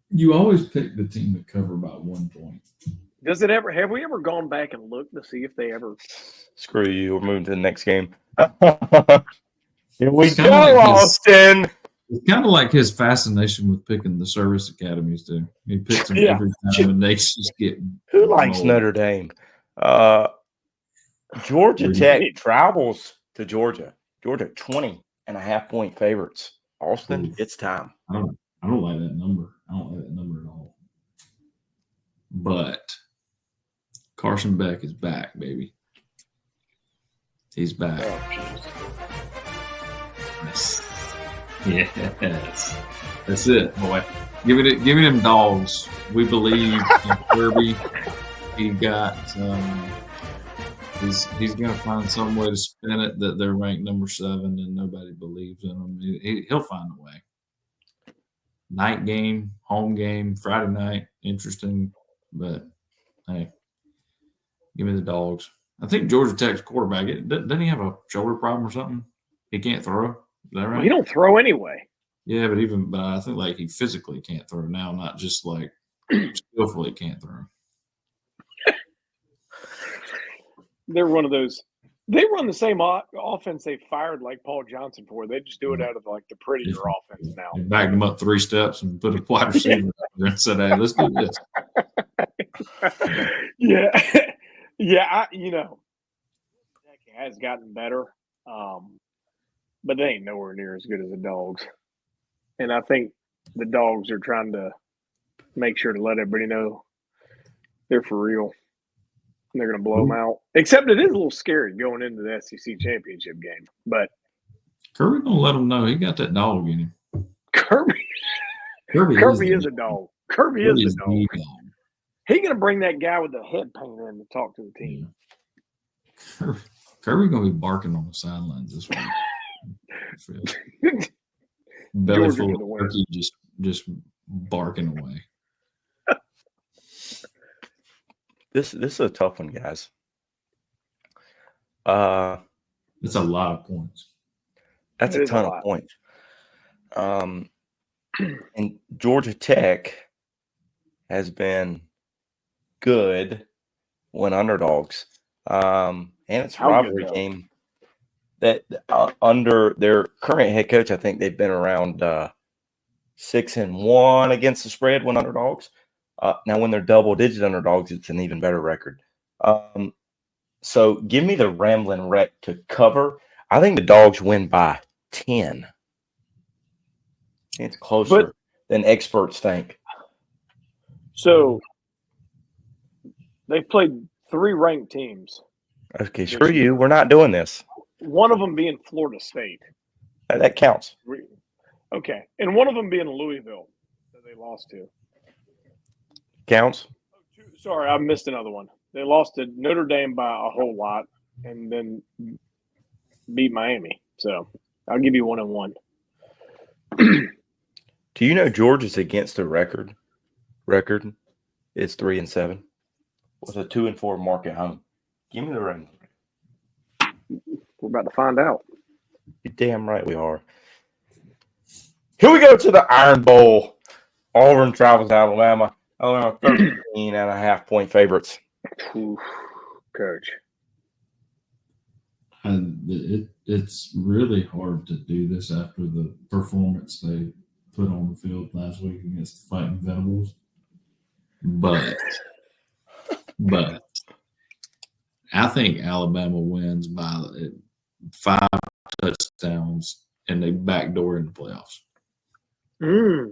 You always pick the team that cover by 1 point. Does it ever? Have we ever gone back and looked to see if they ever? Screw you. We're moving to the next game. Here we It's go, kinda like Austin. It's kind of like his fascination with picking the service academies too. He picks them every time, and they just get. Who likes Notre Dame? Georgia Tech travels to Georgia. Georgia 20.5-point favorites. Austin, it's time. I don't like that number. I don't like that number at all. But Carson Beck is back, baby. He's back. Yes. That's it, boy. Give me them Dogs. We believe in Kirby. He got he's gonna find some way to spin it that they're ranked number 7 and nobody believes in him. He'll find a way. Night game, home game, Friday night, interesting, but hey, give me the Dogs. I think Georgia Tech's quarterback, doesn't he have a shoulder problem or something? He can't throw. Is that right? Well, he don't throw anyway. Yeah, but I think like he physically can't throw now, not just like skillfully can't throw. They're one of those. They run the same offense they fired like Paul Johnson for. They just do it out of like the prettier offense now. They backed him up 3 steps and put a wide receiver out there and said, "Hey, let's do this." Yeah. Tech has gotten better, but they ain't nowhere near as good as the Dogs. And I think the Dogs are trying to make sure to let everybody know they're for real. And they're going to blow them out. Except it is a little scary going into the SEC championship game. But Kirby gonna let him know he got that dog in him. Kirby is a dog. Kirby is a dog. He going to bring that guy with the head paint in to talk to the team. Yeah. Kirby gonna be barking on the sidelines this week. Belly full of turkey, just barking away. This is a tough one, guys. It's a lot of points. That's a ton of points. And Georgia Tech has been good when underdogs. And it's a rivalry game that under their current head coach, I think they've been around 6-1 against the spread when underdogs. Now, when they're double-digit underdogs, it's an even better record. So give me the Ramblin' Wreck to cover. I think the Dogs win by 10. It's closer than experts think. So they've played 3 ranked teams. Okay, screw you. We're not doing this. One of them being Florida State. That counts. Okay. And one of them being Louisville that they lost to. Counts. Sorry, I missed another one. They lost to Notre Dame by a whole lot and then beat Miami. So I'll give you 1 and 1. Do you know Georgia's against the record? Record is 3-7 with a 2-4 mark at home. Give me the ring. We're about to find out. You're damn right we are. Here we go to the Iron Bowl. Auburn travels to Alabama. Alabama 13.5-point favorites. Oof, Coach. And it's really hard to do this after the performance they put on the field last week against the Fighting Venables. But I think Alabama wins by 5 touchdowns and they backdoor in the playoffs. They're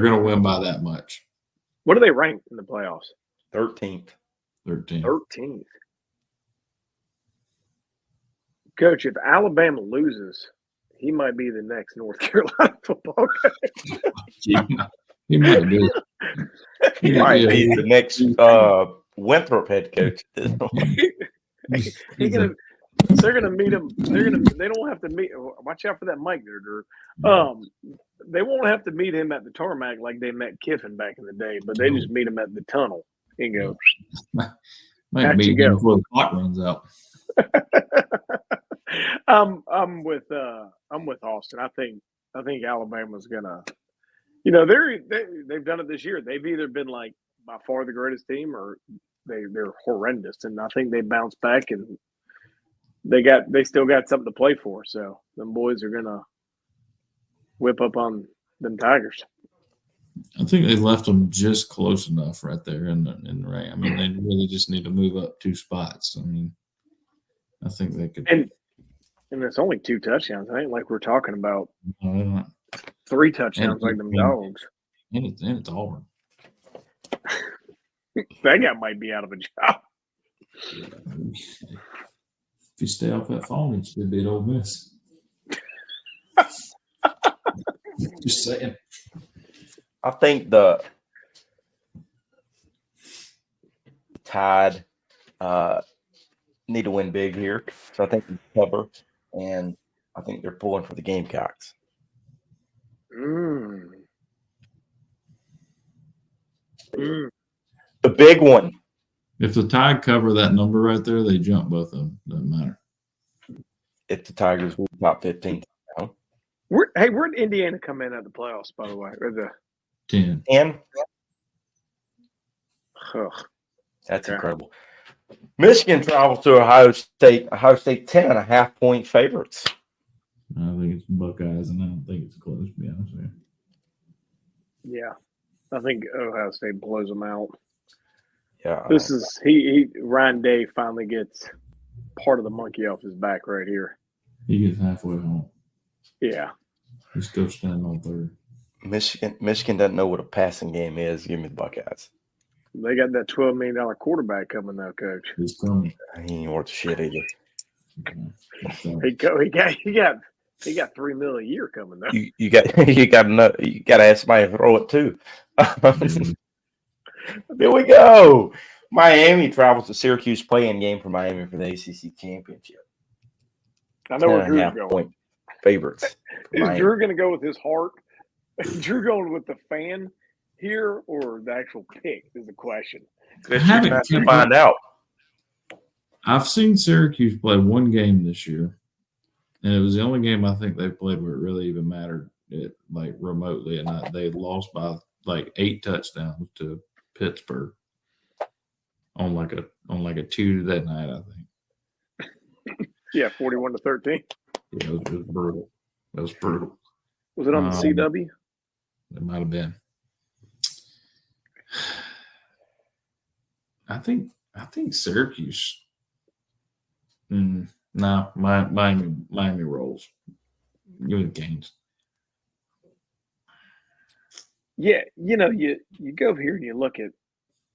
going to win by that much. What are they ranked in the playoffs? 13th. 13th. Coach, if Alabama loses, he might be the next North Carolina football coach. He might be. He might be the next Winthrop head coach. They're gonna meet him. They don't have to meet. Watch out for that mic there, Drew. They won't have to meet him at the tarmac like they met Kiffin back in the day, but they just meet him at the tunnel and go. Might meet him before the clock runs out. I'm with Austin. I think Alabama's gonna. You know, they've done it this year. They've either been like by far the greatest team, or they're horrendous. And I think they bounce back, and they still got something to play for. So them boys are gonna whip up on them Tigers. I think they left them just close enough right there in the rank. I mean, they really just need to move up 2 spots. I mean, I think they could. And it's only 2 touchdowns. I ain't like we're talking about 3 touchdowns like them Dogs. And it's Auburn. That guy might be out of a job. If you stay off that phone, it's going to be an Ole Miss. Just saying. I think the Tide need to win big here. So I think they cover, and I think they're pulling for the Gamecocks. The big one. If the Tide cover that number right there, they jump both of them. Doesn't matter. If the Tigers win top 15. Where'd Indiana come in at the playoffs, by the way? Or the 10. That's incredible. Michigan travels to Ohio State. Ohio State 10.5-point favorites. I think it's Buckeyes, and I don't think it's close, to be honest with you. Yeah. I think Ohio State blows them out. Yeah. This is Ryan Day finally gets part of the monkey off his back right here. He gets halfway home. Yeah. He's still standing on third. Michigan doesn't know what a passing game is. Give me the Buckeyes. They got that $12 million quarterback coming now, Coach. He's coming. He ain't worth shit either. He got $3 million a year coming though. You got to ask somebody to throw it too. Here we go. Miami travels to Syracuse, playing game for Miami for the ACC championship. I know where Drew's going. Point favorites. Is Drew going to go with his heart? Is Drew going with the fan here, or the actual pick? Is the question. To find out. I've seen Syracuse play one game this year, and it was the only game I think they played where it really even mattered, remotely, and they lost by 8 touchdowns to Pittsburgh on like a Tuesday night, I think. Yeah, 41-13. Yeah, it was brutal. That was brutal. Was it on the CW? It might have been. I think Syracuse. No, Miami rolls. Give it games. Yeah, you go here and you look at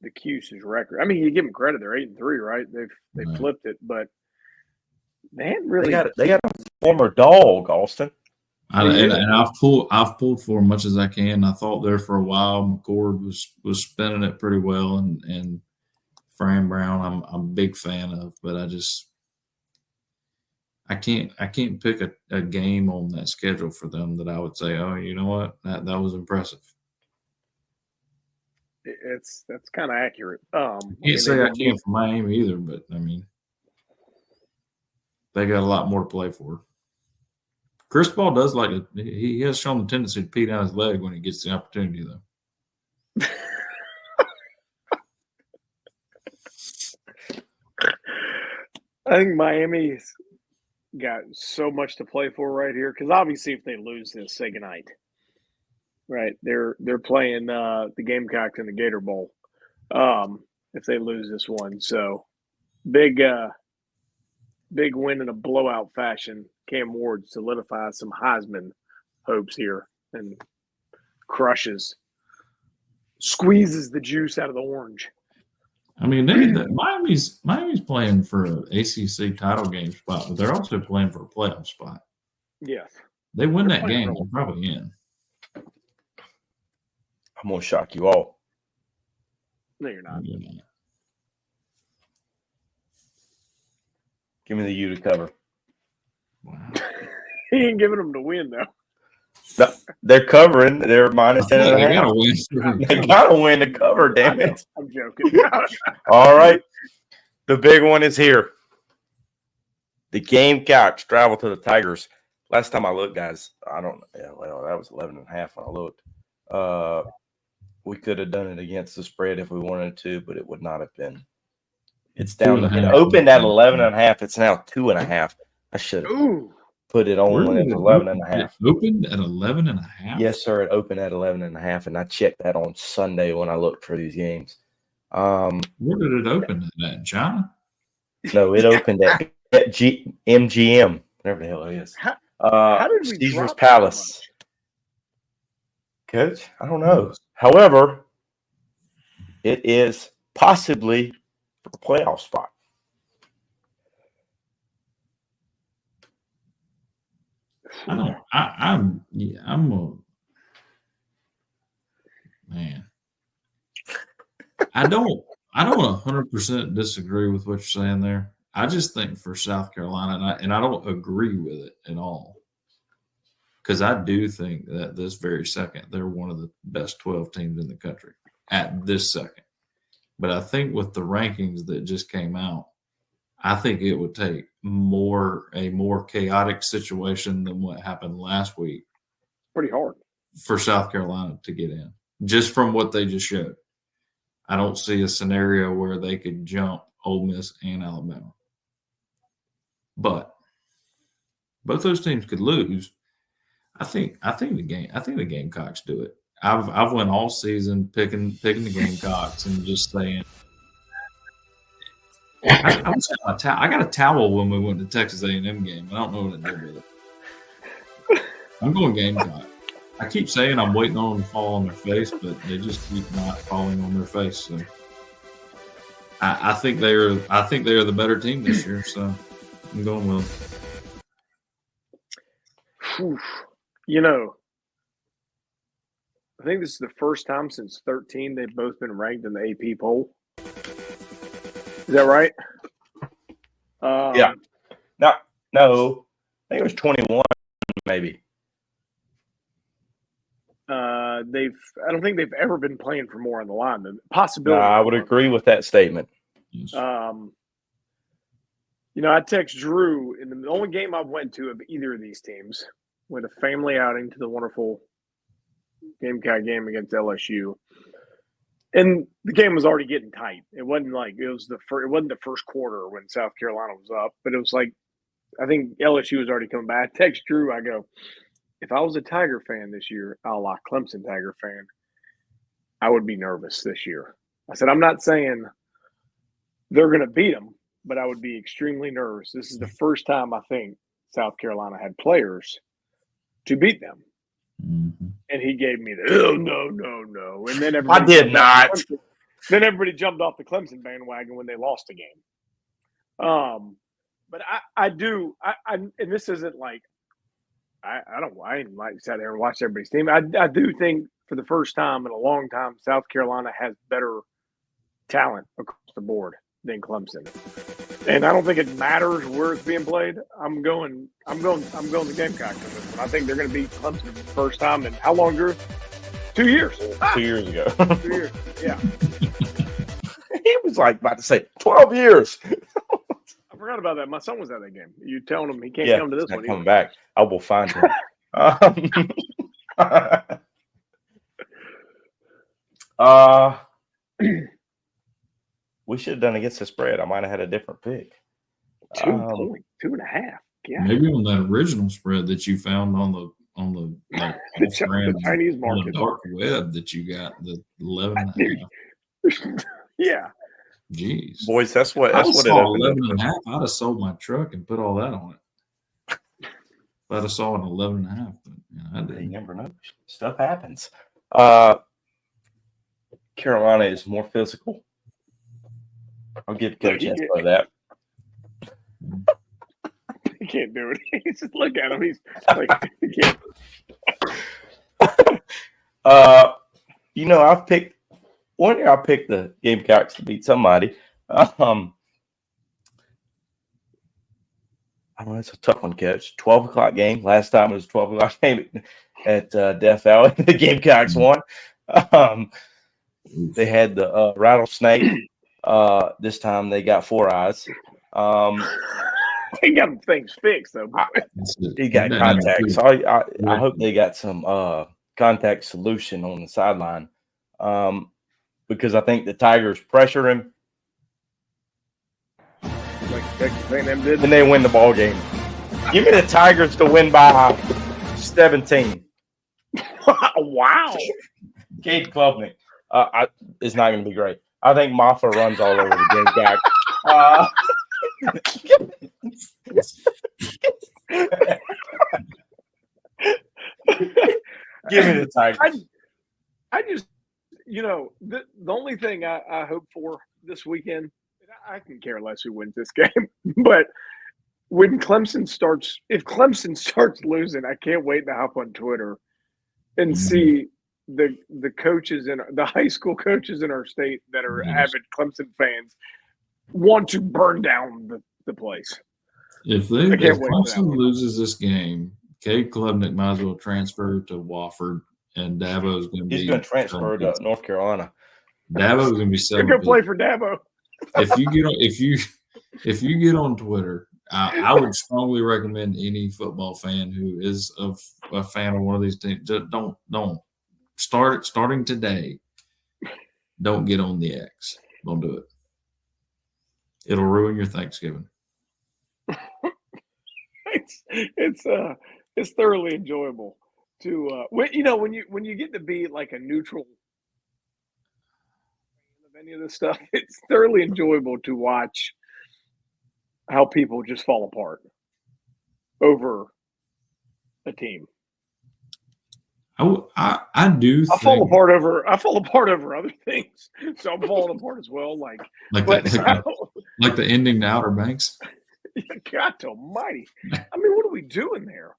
the Cuse's record. I mean, you give them credit; they're 8-3, right? They Right. flipped it, but they hadn't really. They got a former dog, Austin. And I've pulled for as much as I can. I thought there for a while McCord was spinning it pretty well, and Fran Brown I'm a big fan of, but I can't pick a game on that schedule for them that I would say, oh, you know what, that was impressive. That's kind of accurate. Can't say I can for Miami either, but I mean, they got a lot more to play for. Cristobal does like it. He has shown the tendency to pee down his leg when he gets the opportunity, though. I think Miami's got so much to play for right here because obviously, if they lose this, say goodnight. Right, they're playing the Gamecocks in the Gator Bowl. If they lose this one, so big win in a blowout fashion. Cam Ward solidifies some Heisman hopes here and squeezes the juice out of the orange. I mean, Miami's playing for an ACC title game spot, but they're also playing for a playoff spot. Yes, they win that game, they're probably in. I'm gonna shock you all. No, you're not. Give me the U to cover. Wow. He ain't giving them to win though. No, they're covering. They're minus 10 and a half. They gotta win to cover. Damn it! I'm joking. All right, the big one is here. The Gamecocks travel to the Tigers. Last time I looked, guys, that was 11 and a half when I looked. We could have done it against the spread if we wanted to, but it would not have been. It's down. It opened at 11 and a half. It's now 2.5. I should have put it on when it was 11 and a half. It opened at 11 and a half? Yes, sir. It opened at 11 and a half, and I checked that on Sunday when I looked for these games. Where did it open at, China? No, it opened at MGM, whatever the hell it is. How did we Caesar's Palace. Coach, I don't know. However, it is possibly a playoff spot. I'm a man. I don't 100% disagree with what you're saying there. I just think for South Carolina, and I don't agree with it at all, because I do think that this very second they're one of the best 12 teams in the country at this second. But I think with the rankings that just came out, I think it would take a more chaotic situation than what happened last week. Pretty hard for South Carolina to get in, just from what they just showed. I don't see a scenario where they could jump Ole Miss and Alabama. But both those teams could lose. I think the Gamecocks do it. I've went all season picking the Gamecocks and just saying. I got a towel when we went to Texas A&M game. I don't know what I did with it. I'm going Gamecock. I keep saying I'm waiting on them to fall on their face, but they just keep not falling on their face. So I think they are the better team this year. So I'm going with them. I think this is the first time since 2013 they've both been ranked in the AP poll. Is that right? Yeah. No. I think it was 21, maybe. I don't think they've ever been playing for more on the line. The possibility. I would agree with that statement. I text Drew in the only game I've went to of either of these teams. Went a family outing to the wonderful Gamecock game against LSU. And the game was already getting tight. It wasn't like it wasn't the first quarter when South Carolina was up, but it was like I think LSU was already coming back. I text Drew, I go, if I was a Tiger fan this year, a la Clemson Tiger fan, I would be nervous this year. I said, I'm not saying they're going to beat them, but I would be extremely nervous. This is the first time I think South Carolina had players to beat them. Mm-hmm. And he gave me the, oh, no. And then I did not. Then everybody jumped off the Clemson bandwagon when they lost the game. But I do, and this isn't like, I ain't like sat there and watched everybody's team. I do think for the first time in a long time, South Carolina has better talent across the board than Clemson. And I don't think it matters where it's being played. I'm going the Gamecocks on this one. I think they're going to beat Clemson for the first time in how long, Drew? 2 years. 2 years ago. 2 years. Yeah. He was like about to say 12 years. I forgot about that. My son was at that game. You telling him he can't come to this one? Coming back. I will find him. We should have done against the spread. I might have had a different pick. 2.5. Yeah. Maybe on that original spread that you found on the like the Chinese market, the dark web that you got, the 11.5. Yeah. Jeez, boys, that's what it is. 11.5. I'd have sold my truck and put all that on it. If I'd have saw an 11.5, but I didn't. You never know. Stuff happens. Carolina is more physical. I'll give Coach Espo that. He can't do it. He's just look at him. He's like, he can't. I've picked one year. I picked the Gamecocks to beat somebody. I don't know. It's a tough one, Coach. 12 o'clock game. Last time it was 12 o'clock game at Death Valley. The Gamecocks won. They had the rattlesnake. This time they got 4 eyes. They got things fixed though. He got contact. So I hope they got some contact solution on the sideline. Because I think the Tigers pressure him. Like Texas A&M did. And they win the ball game. Give me the Tigers to win by 17. Wow. Cade Klubnik. It's not going to be great. I think Maffa runs all over the Gamecock. Give me the Tigers. I just, the only thing I hope for this weekend, I can care less who wins this game, but if Clemson starts losing, I can't wait to hop on Twitter and see the coaches and the high school coaches in our state that are avid Clemson fans want to burn down the place. If Clemson loses this game, Cade Klubnik might as well transfer to Wofford, and Dabo's going to be. He's going to transfer to North Carolina. Dabo's going to be selling. You're going to play for Dabo. If you get on Twitter, I would strongly recommend any football fan who is a fan of one of these teams. Don't starting today. Don't get on the X. Don't do it. It'll ruin your Thanksgiving. It's thoroughly enjoyable to when you get to be like a neutral of any of this stuff. It's thoroughly enjoyable to watch how people just fall apart over a team. I do. I fall apart over other things, so I'm falling apart as well. Like the ending to Outer Banks. God Almighty! I mean, what are we doing there?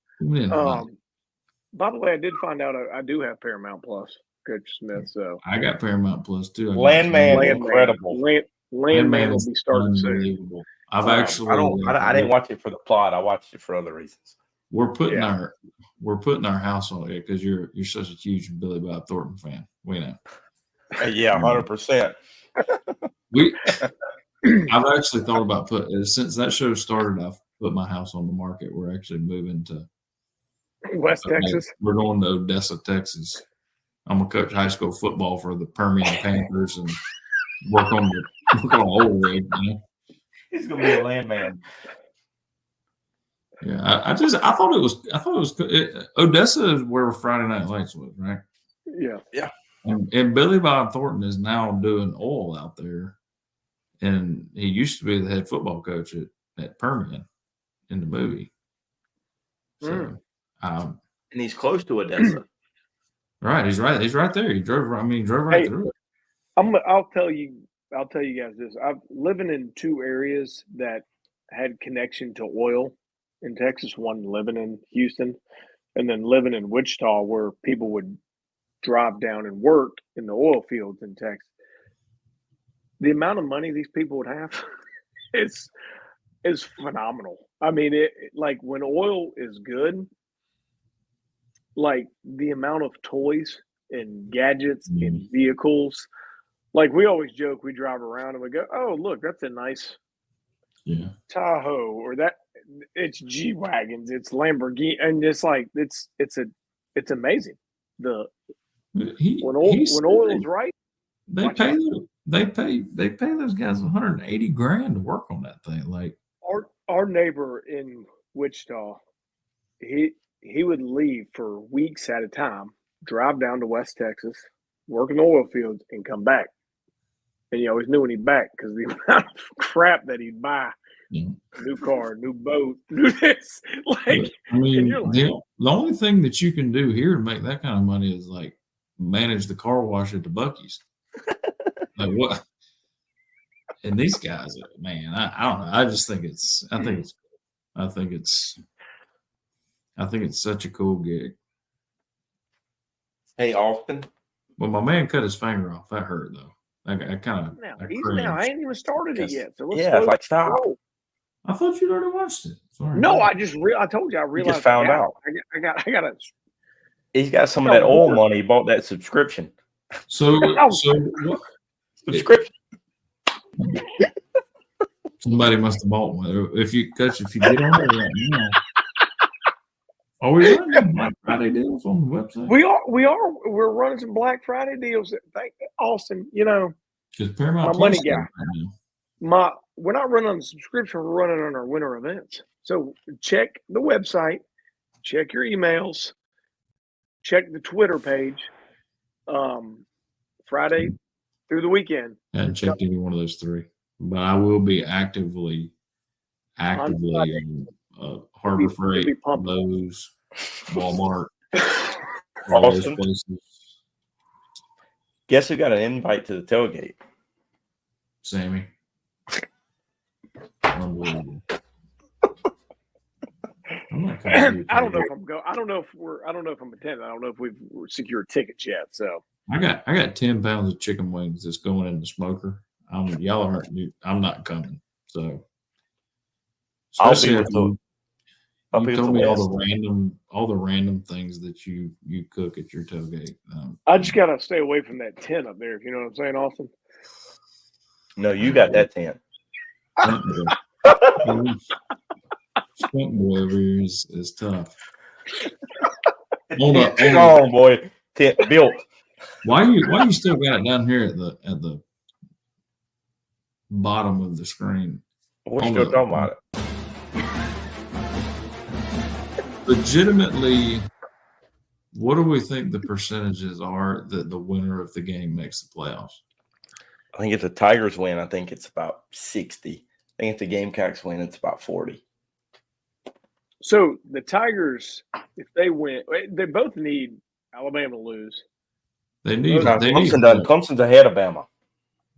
By the way, I did find out I do have Paramount Plus, Coach Smith. So I got Paramount Plus too. Landman, incredible. Landman will be starting soon. I didn't watch it for the plot. I watched it for other reasons. We're putting our house on it because you're such a huge Billy Bob Thornton fan. We know. Yeah, 100%. I've actually thought about since that show started. I've put my house on the market. We're actually moving to West Texas. We're going to Odessa, Texas. I'm gonna coach high school football for the Permian Panthers and work on old rig. He's gonna be a landman. Yeah, I thought it was Odessa is where Friday Night Lights was, right? Yeah. And Billy Bob Thornton is now doing oil out there, and he used to be the head football coach at Permian in the movie. So, and he's close to Odessa. Right, he's right. He's right there. He drove right through it. I'll tell you guys this. I've living in two areas that had connection to oil in Texas. One living in Houston, and then living in Wichita, where people would drive down and work in the oil fields in Texas. The amount of money these people would have is phenomenal. I mean, like when oil is good, like the amount of toys and gadgets and vehicles. Like we always joke, we drive around and we go, "Oh, look, that's a nice Tahoe," or that it's G wagons, it's Lamborghini, and it's like it's amazing. When oil's right, they pay those guys $180,000 to work on that thing. Like our neighbor in Wichita, he would leave for weeks at a time, drive down to West Texas, work in the oil fields, and come back. And you always knew when he'd back because the amount of crap that he'd buy. New car, new boat, new this. Like, I mean, the only thing that you can do here to make that kind of money is like manage the car wash at the Buc-ee's. Like what? And these guys, man, I don't know. I just think I think it's such a cool gig. Hey, Austin. Well, my man cut his finger off. That hurt though. I kind of. I ain't even started it yet. So let's it's like stop. I thought you'd already watched it. Sorry. No, I told you I realized. You just found out. I got a. He's got some of that oil money. He bought that subscription. So what? Subscription. Somebody must have bought one. If you get on there right now. Are we running Black Friday deals on the website? We're running some Black Friday deals. Thank Austin. You know, because Paramount my money guy. We're not running on the subscription. We're running on our winter events. So check the website, check your emails, check the Twitter page. Friday through the weekend. I haven't checked any one of those three, but I will be actively Harbor Freight, Lowe's, Walmart, all those places. Guess who got an invite to the tailgate? Sammy. Unbelievable. I'm not coming. I don't know if I'm going. I don't know if I'm attending. I don't know if we've secured tickets yet. So I got 10 pounds of chicken wings that's going in the smoker. Y'all aren't. I'm not coming. So especially if you told me all the random things that you cook at your tailgate. I just gotta stay away from that tent up there. If you know what I'm saying, Austin. No, you got that tent. Skunk boy over here is tough. Hold on, boy. Tent built. Why you still got it down here at the bottom of the screen? We're still talking about it. Legitimately, what do we think the percentages are that the winner of the game makes the playoffs? I think if the Tigers win, I think it's about 60. I think if the Gamecocks win, it's about 40. So the Tigers, if they win, they both need Alabama to lose. Clemson's ahead of Bama.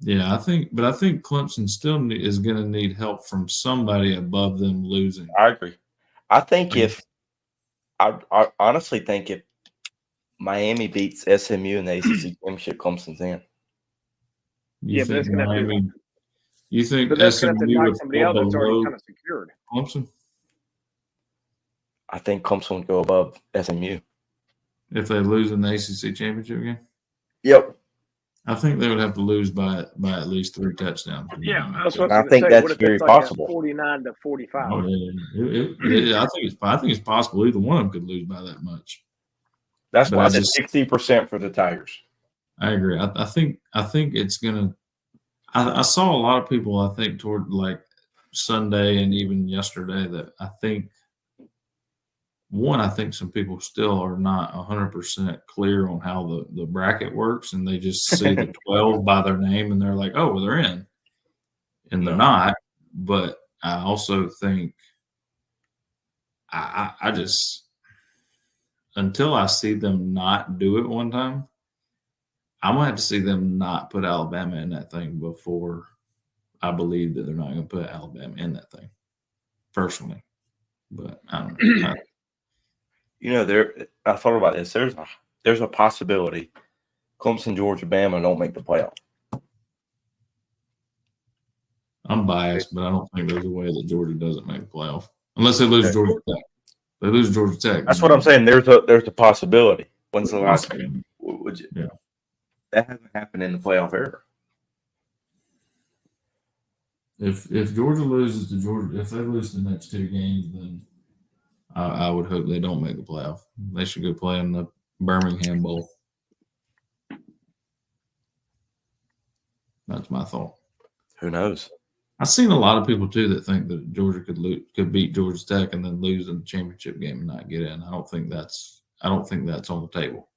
Yeah, I think Clemson still is going to need help from somebody above them losing. I agree. I think I honestly think if Miami beats SMU in the ACC championship, Clemson's in. You think SMU would somebody else that's already kind of secured? Clemson? I think Clemson would go above SMU. If they lose in the ACC championship game? Yep. I think they would have to lose by at least 3 touchdowns. Yeah, I think that's very possible. 49-45. Oh, yeah. I think it's possible either one of them could lose by that much. That's why I said 60% for the Tigers. I agree. I think it's gonna. I saw a lot of people. I think toward like Sunday and even yesterday that I think some people still are not 100% clear on how the bracket works, and they just see the 12 by their name and they're like, oh, well, they're in. and they're not. But I also think I just, until I see them not do it one time, I'm going to have to see them not put Alabama in that thing before I believe that they're not going to put Alabama in that thing, personally. But I don't know. You know, I thought about this. There's a possibility Clemson, Georgia, Bama don't make the playoff. I'm biased, but I don't think there's a way that Georgia doesn't make the playoff unless they lose Georgia Tech. They lose Georgia Tech. That's what I'm saying. There's a possibility. When's the last game? Yeah. That hasn't happened in the playoff era. If Georgia loses to Georgia, if they lose the next 2 games, then I would hope they don't make the playoff. They should go play in the Birmingham Bowl. That's my thought. Who knows? I've seen a lot of people too that think that Georgia could beat Georgia Tech and then lose in the championship game and not get in. I don't think that's on the table,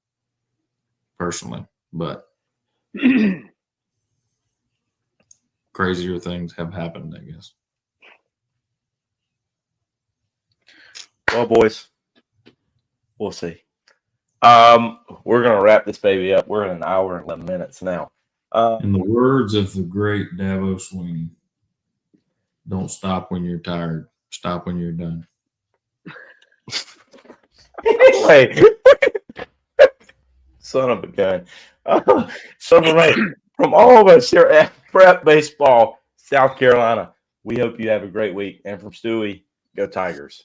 personally. But crazier things have happened, I guess. Well, boys, we'll see. We're gonna wrap this baby up. We're in an hour and 11 minutes now. In the words of the great Davo Sweeney, don't stop when you're tired. Stop when you're done. Anyway, son of a gun. So from all of us here at Prep Baseball, South Carolina, we hope you have a great week. And from Stewie, go Tigers.